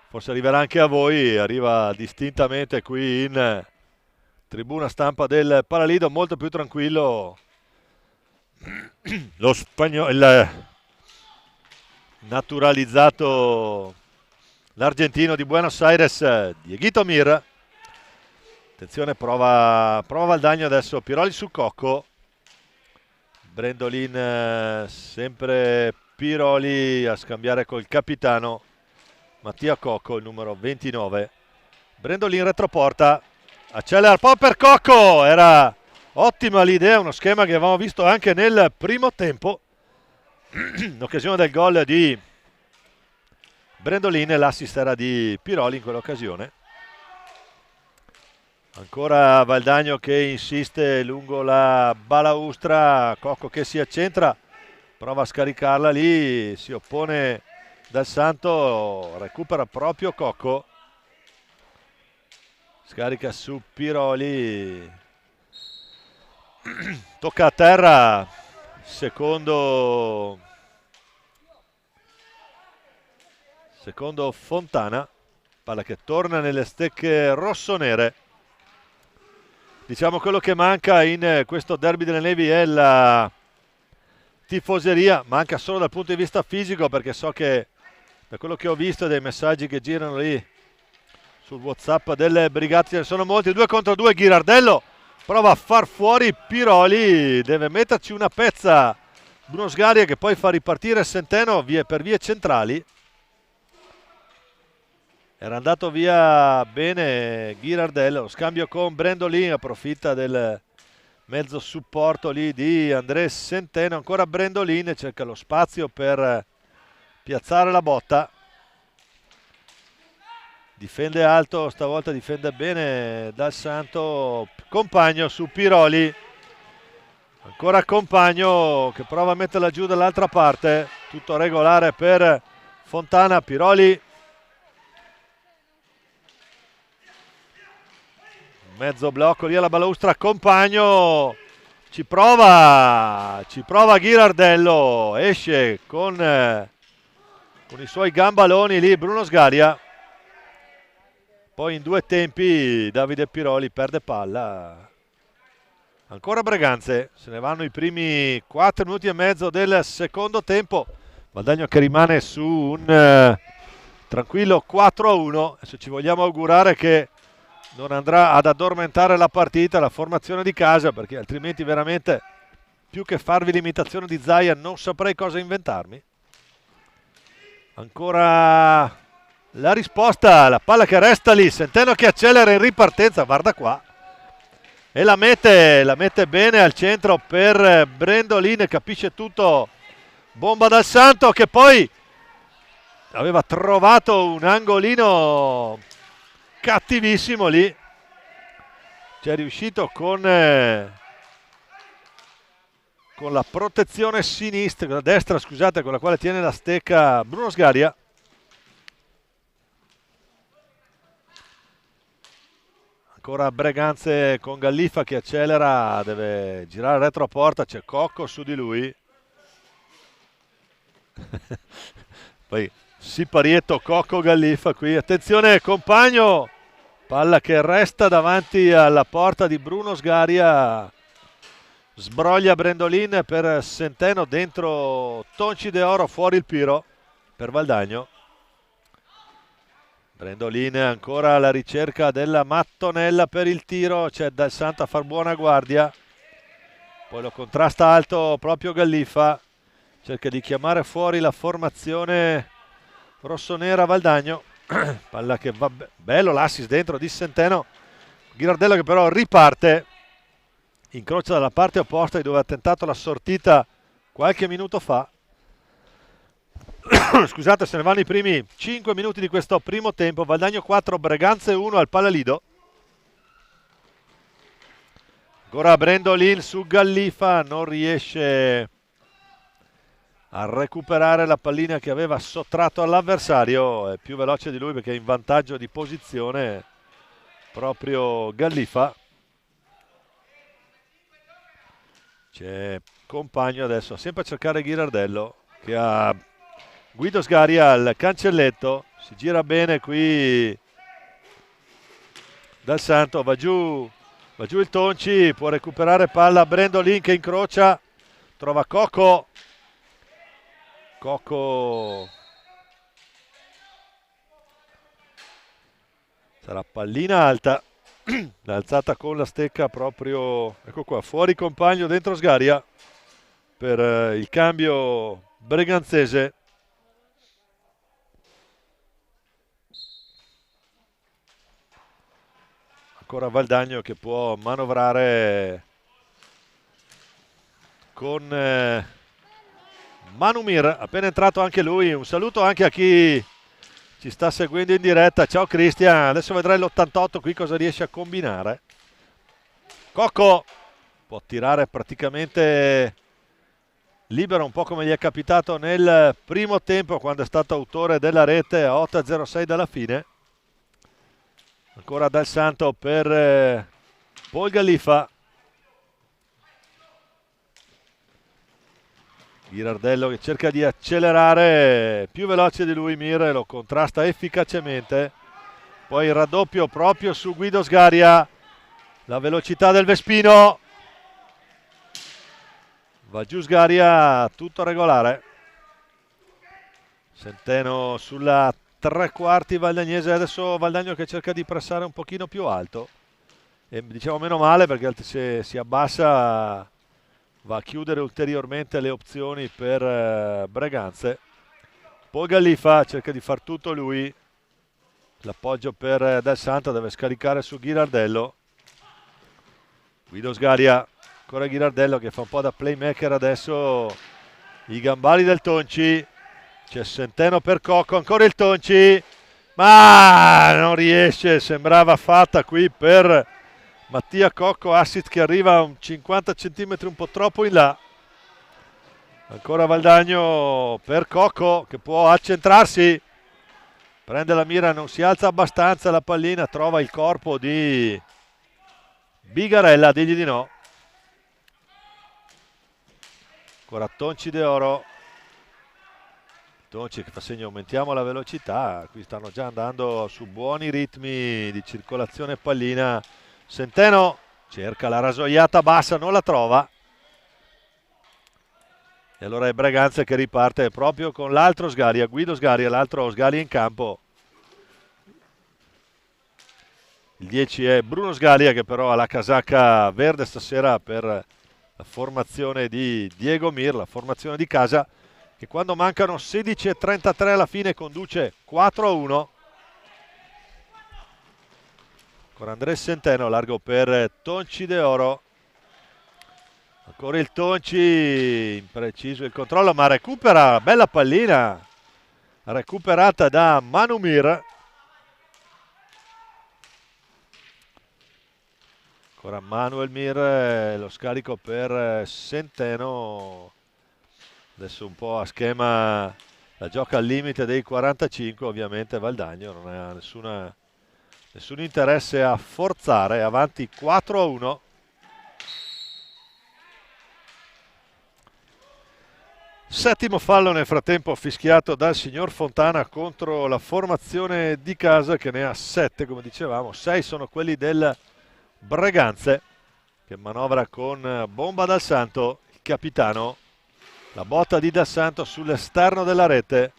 forse arriverà anche a voi, arriva distintamente qui in tribuna stampa del Paralido, molto più tranquillo lo spagnolo, il naturalizzato, l'argentino di Buenos Aires, Dieguito Mir. Attenzione, prova Valdagno adesso, Piroli su Cocco. Brendolin, sempre Piroli a scambiare col capitano Mattia Cocco, il numero 29. Brendolin retroporta, accelera un po' per Cocco, era ottima l'idea, uno schema che avevamo visto anche nel primo tempo. In occasione del gol di Brendolin, l'assist era di Piroli in quell'occasione. Ancora Valdagno che insiste lungo la balaustra, Cocco che si accentra, prova a scaricarla lì, si oppone Dal Santo, recupera proprio Cocco, scarica su Piroli, tocca a terra, secondo Fontana, palla che torna nelle stecche rossonere. Diciamo quello che manca in questo derby delle Nevi è la tifoseria, manca solo dal punto di vista fisico, perché so che da quello che ho visto dei messaggi che girano lì sul WhatsApp delle brigate ce ne sono molti. 2 contro 2, Ghirardello prova a far fuori Piroli, deve metterci una pezza Bruno Sgaria che poi fa ripartire Centeno per vie centrali. Era andato via bene Ghirardello, lo scambio con Brendolin, approfitta del mezzo supporto lì di Andrea Centeno, ancora Brendolin, cerca lo spazio per piazzare la botta. Difende alto, stavolta difende bene Dal Santo, Compagno su Piroli. Ancora Compagno che prova a metterla giù dall'altra parte, tutto regolare per Fontana, Piroli. Mezzo blocco lì alla balaustra, Compagno ci prova Ghirardello, esce con i suoi gambaloni lì Bruno Sgaria, poi in due tempi Davide Piroli perde palla. Ancora Breganze, se ne vanno i primi 4 minuti e mezzo del secondo tempo. Valdagno che rimane su un tranquillo 4-1, adesso ci vogliamo augurare che non andrà ad addormentare la partita la formazione di casa, perché altrimenti veramente più che farvi l'imitazione di Zaia non saprei cosa inventarmi. Ancora la risposta, la palla che resta lì, Centeno che accelera in ripartenza, guarda qua, e la mette bene al centro per Brendolin, capisce tutto bomba Dal Santo che poi aveva trovato un angolino cattivissimo lì, ci è riuscito con con la protezione sinistra, con la destra, scusate, con la quale tiene la stecca Bruno Sgaria. Ancora Breganze con Gallifa che accelera, deve girare retro a porta, c'è Cocco su di lui. Poi Siparietto, Cocco, Gallifa qui. Attenzione compagno, palla che resta davanti alla porta di Bruno Sgaria. Sbroglia Brendolin per Centeno, dentro Tonci De Oro, fuori il Piro per Valdagno. Brendolin ancora alla ricerca della mattonella per il tiro, c'è Dal Santo a far buona guardia, poi lo contrasta alto proprio Gallifa, cerca di chiamare fuori la formazione rossonera Valdagno. Palla che va bello, l'assist dentro di Centeno, Ghirardello che però riparte, incrocia dalla parte opposta di dove ha tentato la sortita qualche minuto fa. Scusate, se ne vanno i primi 5 minuti di questo primo tempo. Valdagno 4, Breganze 1 al Palalido. Ancora Brendolin su Gallifa, non riesce a recuperare la pallina che aveva sottratto all'avversario. È più veloce di lui perché è in vantaggio di posizione proprio Gallifa. C'è compagno adesso, sempre a cercare Ghirardello che ha Guido Sgaria al cancelletto, si gira bene qui Dal Santo, va giù il Tonci, può recuperare palla Brendolin che incrocia, trova Cocco sarà pallina alta, alzata con la stecca proprio, ecco qua, fuori compagno, dentro Sgaria per il cambio breganzese. Ancora Valdagno che può manovrare con Manumir, appena entrato anche lui. Un saluto anche a chi ci sta seguendo in diretta. Ciao Cristian, adesso vedrai l'88 qui cosa riesce a combinare. Cocco può tirare praticamente libero, un po' come gli è capitato nel primo tempo quando è stato autore della rete a 8:06 dalla fine. Ancora Dal Santo per Paul Gallifa. Ghirardello che cerca di accelerare, più veloce di lui Mir, lo contrasta efficacemente. Poi il raddoppio proprio su Guido Sgaria, la velocità del Vespino. Va giù Sgaria, tutto regolare. Centeno sulla tre quarti valdagnese, adesso Valdagno che cerca di pressare un pochino più alto. E diciamo meno male perché se si abbassa va a chiudere ulteriormente le opzioni per Breganze. Poi Gallifa cerca di far tutto lui, l'appoggio per Dal Santo, deve scaricare su Ghirardello. Guido Sgaria, ancora Ghirardello che fa un po' da playmaker adesso, i gambali del Tonci, c'è Centeno per Cocco, ancora il Tonci, ma non riesce, sembrava fatta qui per Mattia Cocco, assist che arriva a un 50 cm un po' troppo in là. Ancora Valdagno per Cocco che può accentrarsi, prende la mira, non si alza abbastanza la pallina, trova il corpo di Bigarella, digli di no. Ancora Tonci De Oro, Tonci che fa segno aumentiamo la velocità, qui stanno già andando su buoni ritmi di circolazione pallina. Centeno cerca la rasoiata bassa, non la trova. E allora è Breganze che riparte proprio con l'altro Sgaria, Guido Sgaria, l'altro Sgaria in campo. Il 10 è Bruno Sgaria che però ha la casacca verde stasera per la formazione di Diego Mir, la formazione di casa, che quando mancano 16:33 alla fine conduce 4-1. Ancora Andrea Centeno, largo per Tonci De Oro. Ancora il Tonci, impreciso il controllo, ma recupera, bella pallina, recuperata da Manumir. Ancora Manuel Mir, lo scarico per Centeno. Adesso un po' a schema, la gioca al limite dei 45, ovviamente Valdagno non ha nessun interesse a forzare, avanti 4-1. Settimo fallo nel frattempo fischiato dal signor Fontana contro la formazione di casa che ne ha 7, come dicevamo. 6 sono quelli del Breganze, che manovra con Bomba Dal Santo, il capitano. La botta di Dal Santo sull'esterno della rete.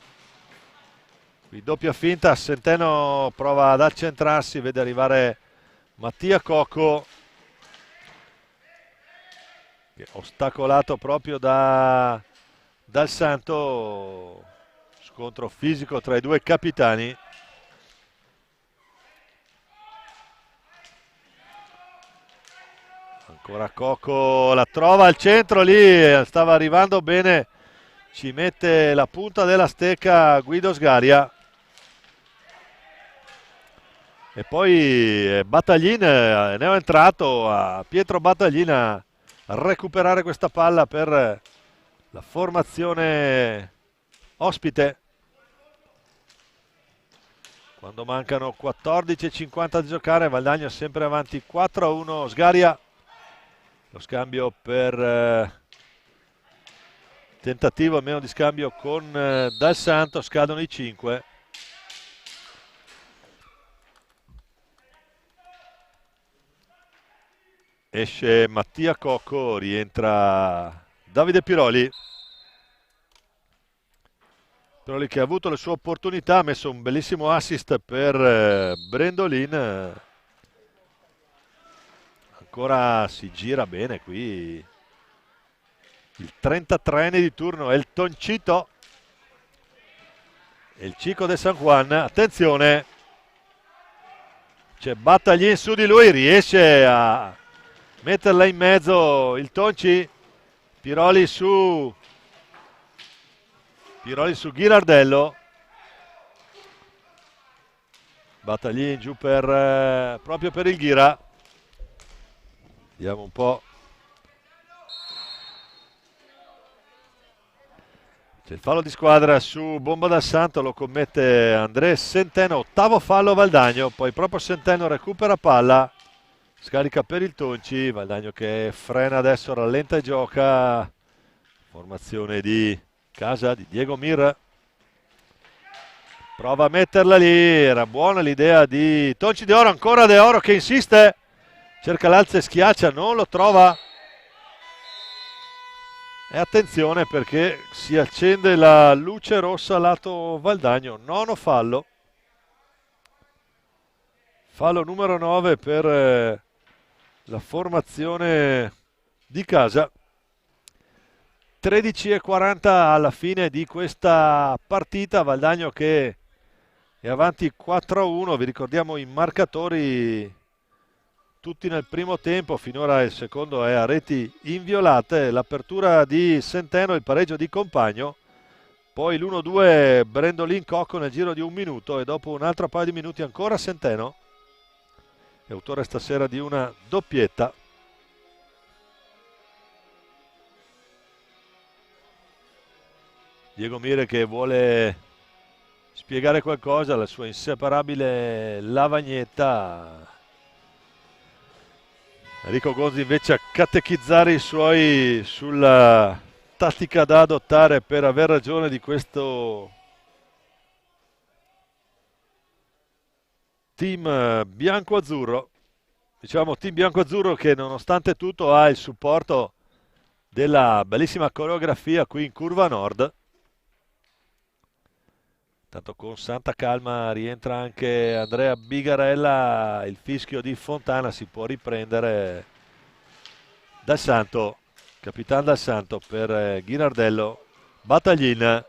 Qui doppia finta, Centeno prova ad accentrarsi, vede arrivare Mattia Cocco, che è ostacolato proprio Dal Santo. Scontro fisico tra i due capitani. Ancora Cocco, la trova al centro, lì stava arrivando bene, ci mette la punta della stecca Guido Sgaria. E poi Battaglin, ne è entrato a Pietro Battaglin a recuperare questa palla per la formazione ospite. Quando mancano 14:50 da giocare, Valdagno è sempre avanti 4-1. Sgaria, lo scambio per tentativo almeno di scambio con Dal Santo, scadono i 5. Esce Mattia Cocco, rientra Davide Piroli. Piroli che ha avuto le sue opportunità, ha messo un bellissimo assist per Brendolin. Ancora si gira bene qui. Il 33enne di turno è il Toncito. E il Chico de San Juan, attenzione. C'è Battaglin su di lui, riesce a metterla in mezzo il Tonci. Piroli su Ghirardello. Battaglin giù proprio per il Ghira. Vediamo un po'. C'è il fallo di squadra su Bomba Dal Santo, lo commette André Centeno. Ottavo fallo Valdagno, poi proprio Centeno recupera palla, scarica per il Tonci. Valdagno che frena adesso, rallenta e gioca. Formazione di casa di Diego Mir. Prova a metterla lì, era buona l'idea di Tonci De Oro, ancora De Oro che insiste, cerca l'alza e schiaccia, non lo trova. E attenzione perché si accende la luce rossa lato Valdagno, nono fallo. Fallo numero 9 per la formazione di casa. 13:40 alla fine di questa partita, Valdagno che è avanti 4-1, vi ricordiamo i marcatori tutti nel primo tempo, finora il secondo è a reti inviolate, l'apertura di Centeno, il pareggio di Compagno, poi l'1-2 Brendolin Cocco nel giro di un minuto e dopo un altro paio di minuti ancora Centeno, è autore stasera di una doppietta. Diego Mire che vuole spiegare qualcosa alla sua inseparabile lavagnetta. Enrico Gonzi invece a catechizzare i suoi sulla tattica da adottare per aver ragione di questo team bianco-azzurro. Diciamo team bianco-azzurro che nonostante tutto ha il supporto della bellissima coreografia qui in Curva Nord. Tanto con santa calma rientra anche Andrea Bigarella, il fischio di Fontana si può riprendere. Dal Santo, capitano Dal Santo per Ghirardello. Battaglin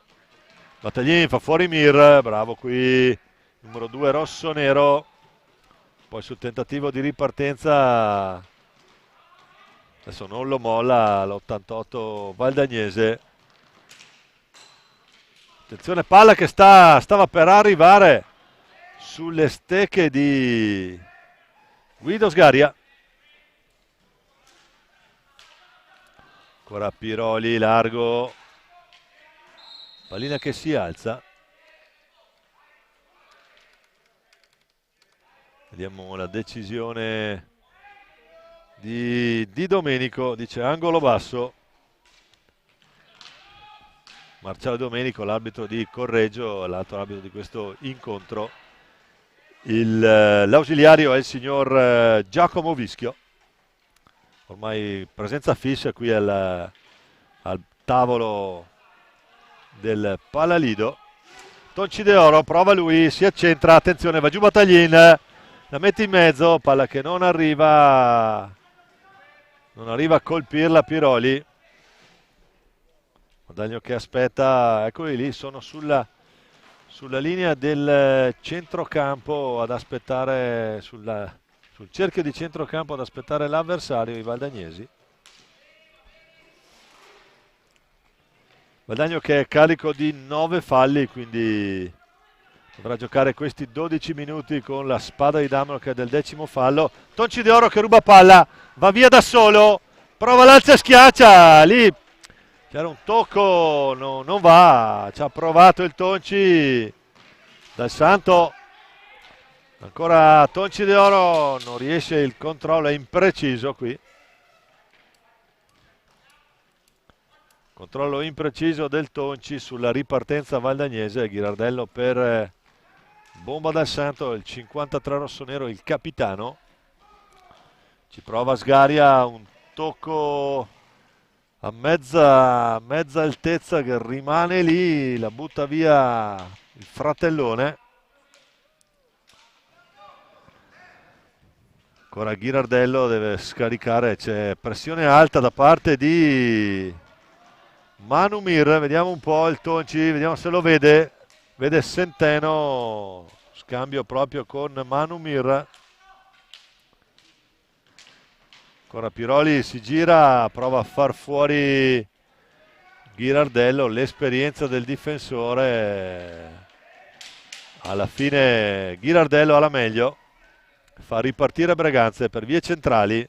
fa fuori Mir, bravo qui, numero 2 rosso-nero. Poi sul tentativo di ripartenza, adesso non lo molla l'88 valdagnese. Attenzione, palla che stava per arrivare sulle stecche di Guido Sgaria. Ancora Piroli, largo. Pallina che si alza. Vediamo la decisione di Domenico. Dice angolo basso. Marcello Domenico, l'arbitro di Correggio, l'altro arbitro di questo incontro. L'ausiliario è il signor Giacomo Vischio. Ormai presenza fissa qui al tavolo del Palalido. Tonci De Oro, prova lui, si accentra, attenzione, va giù Battaglin, la mette in mezzo, palla che non arriva a colpirla Piroli. Guadagno che aspetta, eccoli lì, sono sulla linea del centrocampo ad aspettare, sul cerchio di centrocampo ad aspettare l'avversario, i valdagnesi. Guadagno che è carico di 9 falli, quindi dovrà giocare questi 12 minuti con la spada di Damocle del 10° fallo. Tonci De Oro che ruba palla, va via da solo, prova l'alza e schiaccia, lì c'era un tocco, no, non va, ci ha provato il Tonci Dal Santo. Ancora Tonci De Oro, non riesce, il controllo è impreciso qui. Controllo impreciso del Tonci sulla ripartenza valdagnese. Ghirardello per bomba Dal Santo, il 53 rossonero, il capitano. Ci prova Sgaria, un tocco a mezza altezza che rimane lì, la butta via il fratellone. Ancora Ghirardello deve scaricare, c'è pressione alta da parte di Manumir, vediamo un po' il Tonci, vediamo se lo vede Centeno, scambio proprio con Manumir. Ancora Piroli si gira, prova a far fuori Ghirardello, l'esperienza del difensore, alla fine Ghirardello ha la meglio, fa ripartire Breganze per vie centrali.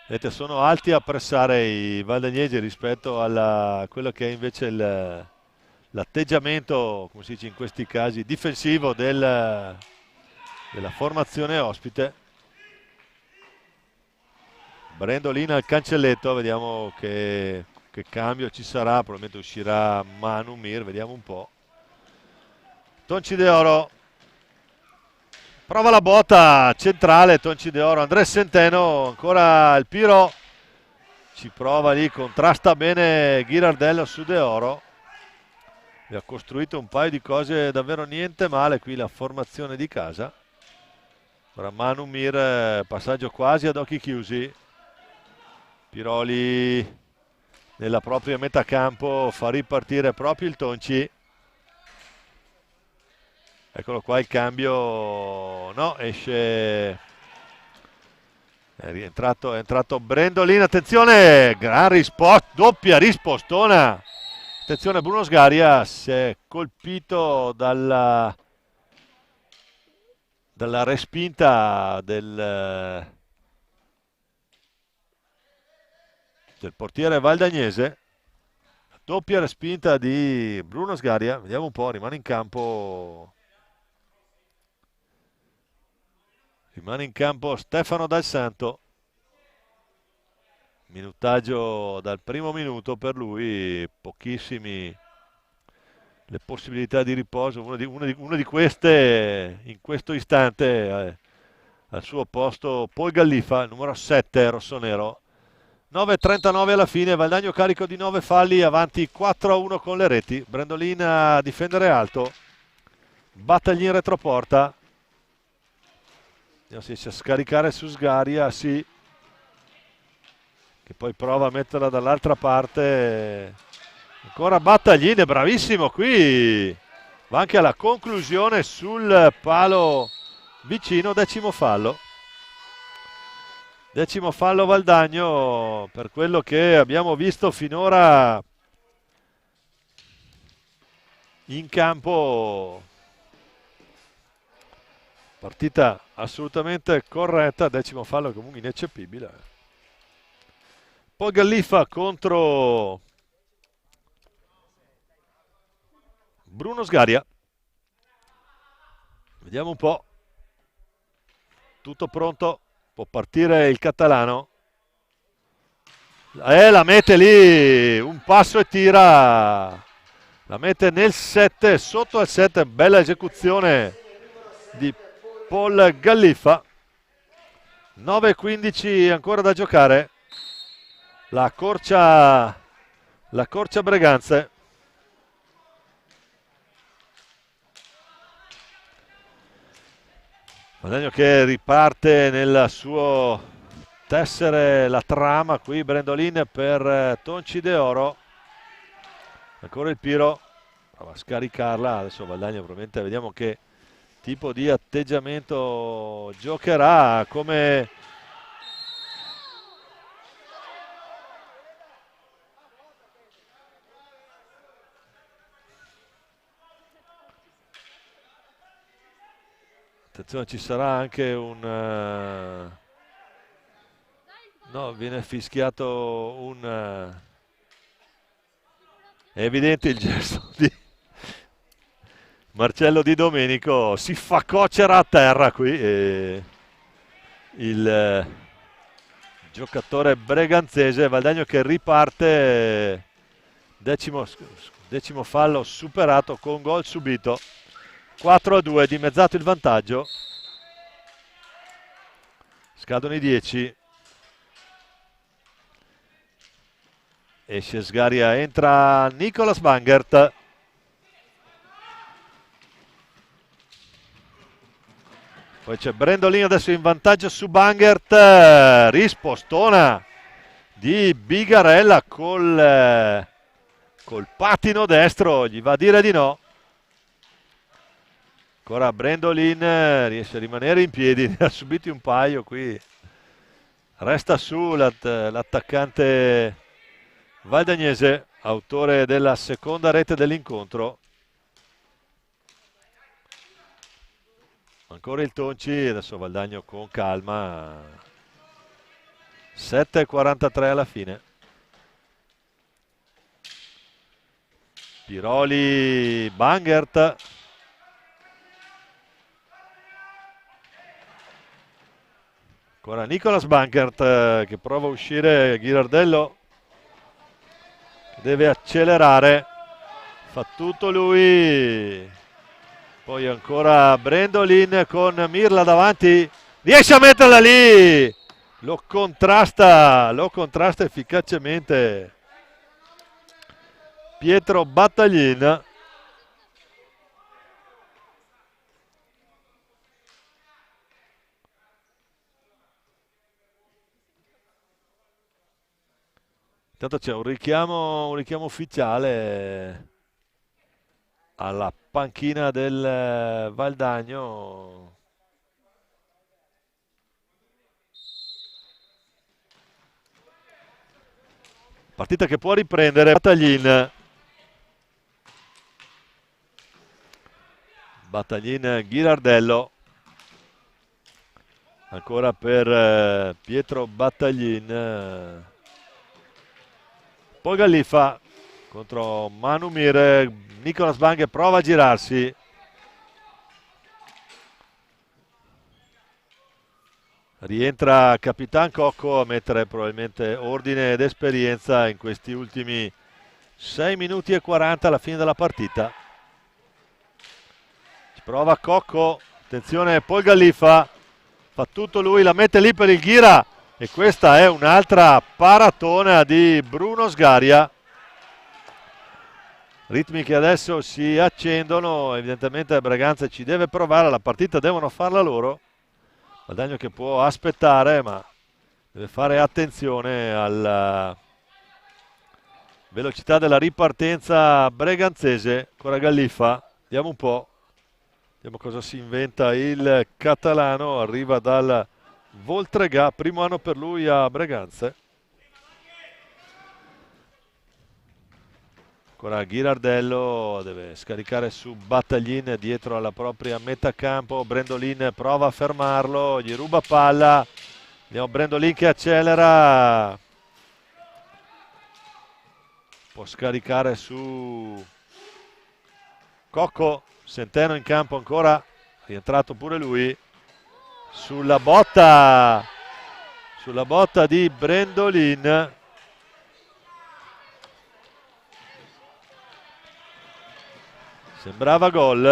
Vedete, sono alti a pressare i valdagnesi rispetto a quello che è invece l'atteggiamento, come si dice in questi casi, difensivo della formazione ospite. Brendolin al cancelletto, vediamo che cambio ci sarà, probabilmente uscirà Manumir, vediamo un po'. Tonci De Oro, prova la botta centrale, Tonci De Oro, Andrés Centeno, ancora il Piro, ci prova lì, contrasta bene Ghirardello su De Oro. Vi ha costruito un paio di cose davvero niente male qui la formazione di casa. Ora Manumir, passaggio quasi ad occhi chiusi. Piroli nella propria metà campo fa ripartire proprio il Tonci. Eccolo qua il cambio, no, esce, è entrato Brendolin, attenzione, gran risposta, doppia rispostona. Attenzione, Bruno Sgaria si è colpito dalla respinta del portiere valdagnese. Doppia respinta di Bruno Sgaria, vediamo un po', rimane in campo Stefano Dal Santo. Minutaggio dal primo minuto per lui, pochissimi le possibilità di riposo, una di queste in questo istante, al suo posto Paul Gallifa, numero 7 rossonero. 9:39 alla fine, Valdagno carico di 9 falli, avanti 4-1 con le reti. Brendolin a difendere alto, Battaglin retroporta, vediamo se riesce a scaricare su Sgaria, sì, che poi prova a metterla dall'altra parte. Ancora Battaglin, è bravissimo qui, va anche alla conclusione sul palo vicino, 10° fallo. 10° fallo Valdagno, per quello che abbiamo visto finora in campo. Partita assolutamente corretta, 10° fallo comunque ineccepibile. Poi Gallifa contro Bruno Sgaria. Vediamo un po'. Tutto pronto. Può partire il catalano. La mette lì. Un passo e tira. La mette nel 7, sotto al 7. Bella esecuzione di Paul Gallifa. 9:15 ancora da giocare. La Corcia Breganze. Guadagno che riparte nel suo tessere la trama qui Brendolin per Tonci De Oro. Ancora il Piro prova a scaricarla. Adesso Valdagno probabilmente vediamo che tipo di atteggiamento giocherà. Come attenzione, ci sarà anche un no, viene fischiato un è evidente il gesto di Marcello Di Domenico, si fa cocera a terra qui e il giocatore breganzese. Valdagno che riparte, decimo fallo superato con gol subito. 4-2, dimezzato il vantaggio. Scadono i 10. Esce Sgaria, entra Nicolas Bangert. Poi c'è Brendolin adesso in vantaggio su Bangert. Rispostona di Bigarella col patino destro. Gli va a dire di no. Ancora Brendolin riesce a rimanere in piedi. Ne ha subiti un paio qui. Resta su l'attaccante valdagnese, autore della seconda rete dell'incontro. Ancora il Tonci, adesso Valdagno con calma. 7:43 alla fine. Piroli, Bangert. Ancora Nicolas Bangert che prova a uscire. Ghirardello deve accelerare, fa tutto lui. Poi ancora Brendolin con Mirla davanti, riesce a metterla lì, lo contrasta efficacemente Pietro Battaglin. Intanto c'è un richiamo ufficiale alla panchina del Valdagno. Partita che può riprendere Battaglin Ghirardello. Ancora per Pietro Battaglin. Poi Gallifa contro Manumir. Nicolas Bangert prova a girarsi. Rientra Capitan Cocco a mettere probabilmente ordine ed esperienza in questi ultimi 6 minuti e 40 alla fine della partita. Ci prova Cocco, attenzione, poi Gallifa fa tutto lui, la mette lì per il ghira e questa è un'altra paratona di Bruno Sgaria. Ritmi che adesso si accendono, evidentemente Braganza ci deve provare, la partita devono farla loro. Valdagno che può aspettare, ma deve fare attenzione alla velocità della ripartenza breganzese. Ancora Gallifa, vediamo un po', vediamo cosa si inventa il catalano, arriva dal Voltregà, primo anno per lui a Breganze. Ancora Ghirardello deve scaricare su Battaglin dietro alla propria metà campo. Brendolin prova a fermarlo, gli ruba palla. Vediamo Brendolin che accelera. può scaricare su Cocco. Centeno in campo ancora, rientrato pure lui sulla botta di Brendolin. Sembrava gol.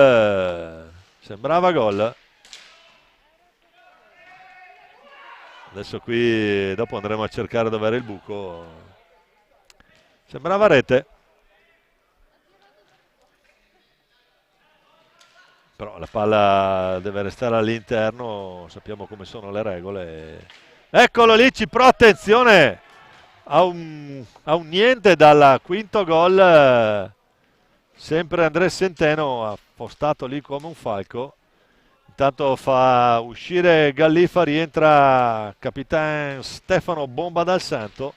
Adesso qui dopo andremo a cercare dove era il buco. Sembrava rete. Però la palla deve restare all'interno, sappiamo come sono le regole. Eccolo lì, Cipro, attenzione! A un niente dal quinto gol. Sempre André Centeno appostato lì come un falco. Intanto fa uscire Gallifa, rientra Capitan Stefano Bomba dal Santo.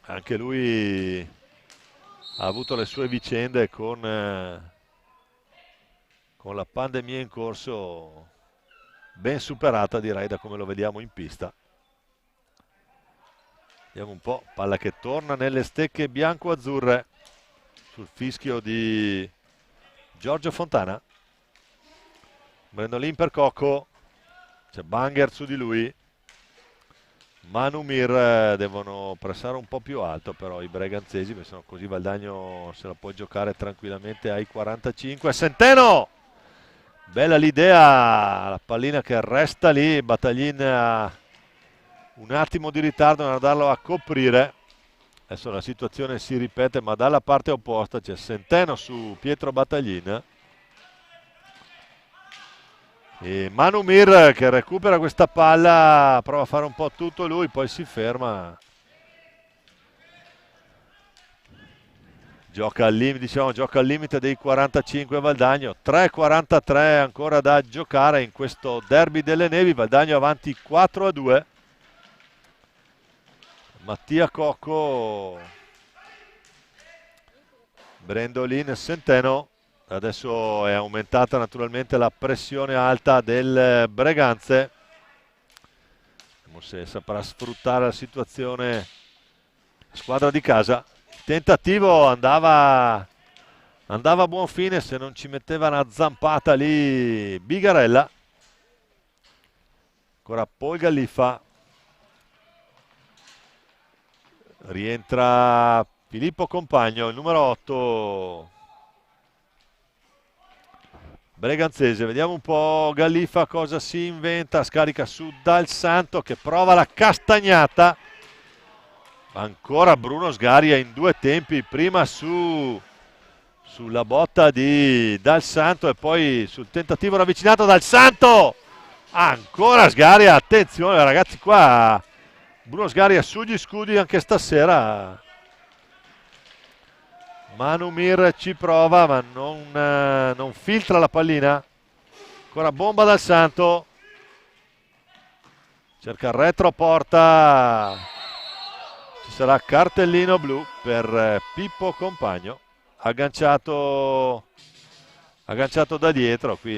Anche lui ha avuto le sue vicende con la pandemia in corso, ben superata direi da come lo vediamo in pista. Vediamo un po', palla che torna nelle stecche bianco-azzurre sul fischio di Giorgio Fontana. Brendolin per Cocco, c'è Banger su di lui. Manumir devono pressare un po' più alto però i breganzesi, perché sennò così Valdagno se la può giocare tranquillamente ai 45. Centeno! Bella l'idea, la pallina che resta lì, Battaglin ha un attimo di ritardo nell'andarlo a coprire. Adesso la situazione si ripete ma dalla parte opposta c'è Centeno su Pietro Battaglin. E Manumir che recupera questa palla, prova a fare un po' tutto lui, poi si ferma. Gioca al limite dei 45 Valdagno, 3,43 ancora da giocare in questo derby delle nevi. Valdagno avanti 4-2. Mattia Cocco, Brendolin, Centeno. Adesso è aumentata naturalmente la pressione alta del Breganze. Vediamo se saprà sfruttare la situazione la squadra di casa. Il tentativo andava a buon fine se non ci metteva una zampata lì Bigarella. Ancora poi Gallifa. Rientra Filippo Compagno, il numero 8 breganzese. Vediamo un po' Gallifa cosa si inventa. Scarica su Dal Santo che prova la castagnata. Ancora Bruno Sgaria in due tempi, prima sulla botta di Dal Santo e poi sul tentativo ravvicinato Dal Santo. Ancora Sgaria, attenzione ragazzi, qua Bruno Sgaria sugli scudi anche stasera. Manumir ci prova ma non filtra la pallina. Ancora bomba Dal Santo, cerca il retroporta, ci sarà cartellino blu per Pippo Compagno, agganciato da dietro qui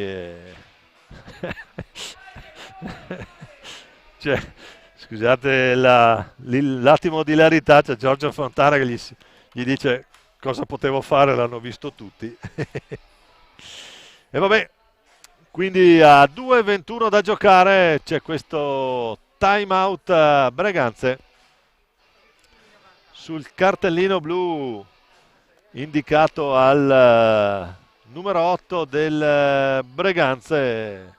cioè, scusate l'attimo di ilarità, c'è Giorgio Fontana che gli dice cosa potevo fare, l'hanno visto tutti. E vabbè, quindi a 2:21 da giocare c'è questo time out Breganze. Sul cartellino blu indicato al numero 8 del Breganze,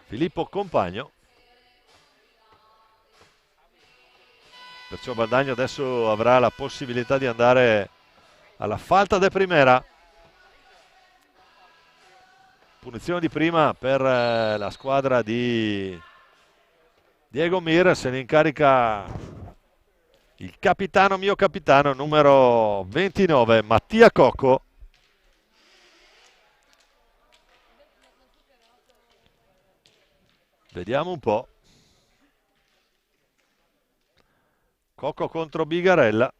Filippo Compagno. Perciò Valdagno adesso avrà la possibilità di andare alla falta de primera. Punizione di prima per la squadra di Diego Mir, se ne incarica il mio capitano, numero 29, Mattia Cocco. Vediamo un po'. Cocco contro Bigarella.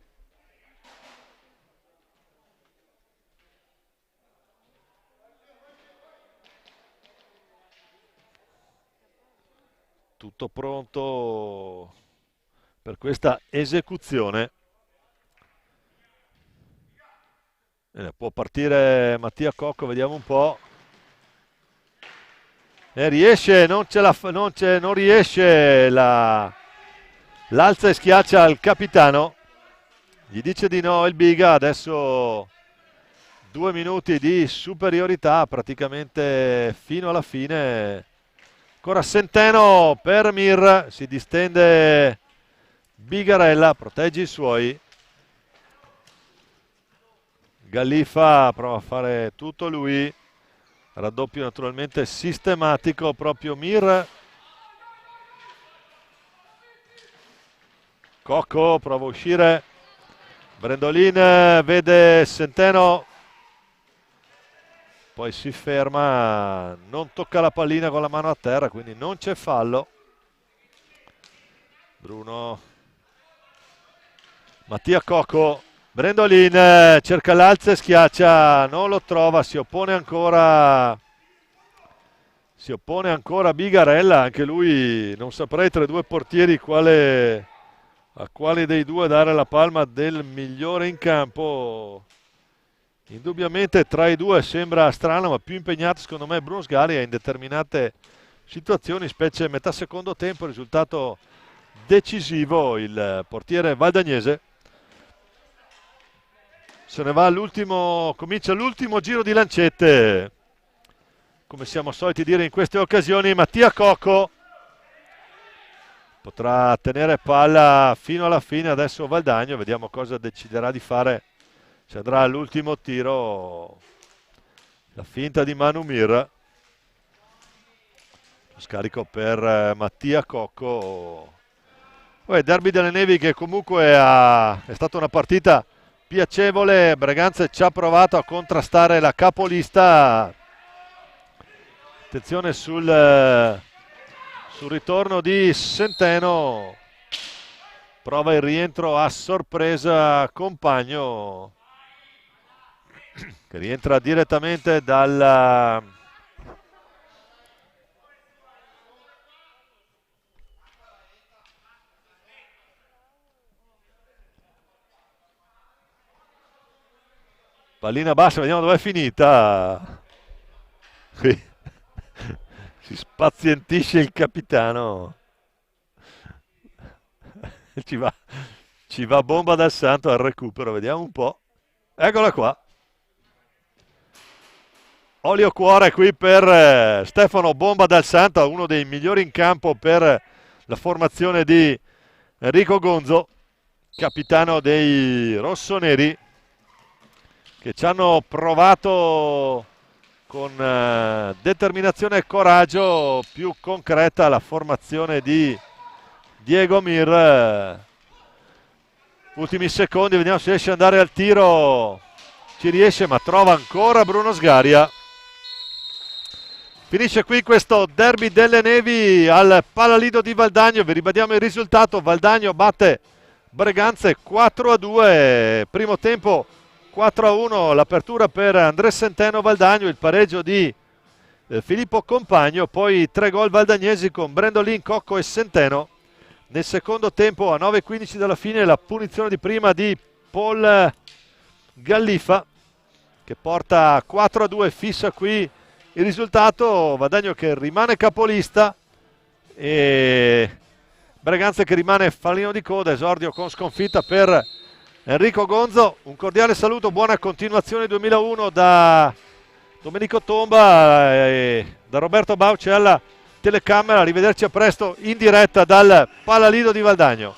tutto pronto per questa esecuzione. Può partire Mattia Cocco, vediamo un po'. Riesce, non riesce, l'alza e schiaccia il capitano. Gli dice di no il Biga, adesso 2 minuti di superiorità praticamente fino alla fine. Ancora Centeno per Mir, si distende Bigarella, protegge i suoi. Gallifa prova a fare tutto lui, raddoppio naturalmente sistematico, proprio Mir. Cocco prova a uscire, Brendolin vede Centeno, poi si ferma, non tocca la pallina con la mano a terra, quindi non c'è fallo. Bruno, Mattia Cocco, Brendolin cerca l'alza e schiaccia, non lo trova, si oppone ancora Bigarella, anche lui non saprei tra i due portieri a quale dei due dare la palma del migliore in campo. Indubbiamente tra i due sembra strano, ma più impegnato secondo me Bruno Sgaria in determinate situazioni, specie metà secondo tempo, risultato decisivo il portiere valdagnese. Se ne va all'ultimo, comincia l'ultimo giro di lancette, come siamo soliti dire in queste occasioni. Mattia Cocco potrà tenere palla fino alla fine, adesso Valdagno, vediamo cosa deciderà di fare, se andrà all'ultimo tiro, la finta di Manu Mir, lo scarico per Mattia Cocco. Poi Derby delle Nevi che comunque è stata una partita piacevole, Breganze ci ha provato a contrastare la capolista. Attenzione sul ritorno di Centeno, prova il rientro a sorpresa Compagno, che rientra direttamente dal pallina bassa, vediamo dove è finita. Qui si spazientisce il capitano. Ci va bomba dal santo al recupero, vediamo un po'. Eccola qua. Olio cuore qui per Stefano Bomba dal Santo, uno dei migliori in campo per la formazione di Enrico Gonzo, capitano dei rossoneri, che ci hanno provato con determinazione e coraggio più concreta la formazione di Diego Mir. Ultimi secondi, vediamo se riesce ad andare al tiro. Ci riesce, ma trova ancora Bruno Sgaria. Finisce qui questo Derby delle Nevi al Palalido di Valdagno. Vi ribadiamo il risultato: Valdagno batte Breganze 4-2, primo tempo 4-1 l'apertura per André Centeno Valdagno, il pareggio di Filippo Compagno, poi 3 gol valdagnesi con Brendolin, Cocco e Centeno. Nel secondo tempo, a 9:15 dalla fine, la punizione di prima di Paul Gallifa, che porta 4-2, fissa qui il risultato. Valdagno che rimane capolista e Breganze che rimane fallino di coda, esordio con sconfitta per Enrico Gonzo. Un cordiale saluto, buona continuazione 2001 da Domenico Tomba e da Roberto Bauci alla telecamera. Arrivederci a presto in diretta dal Palalido di Valdagno.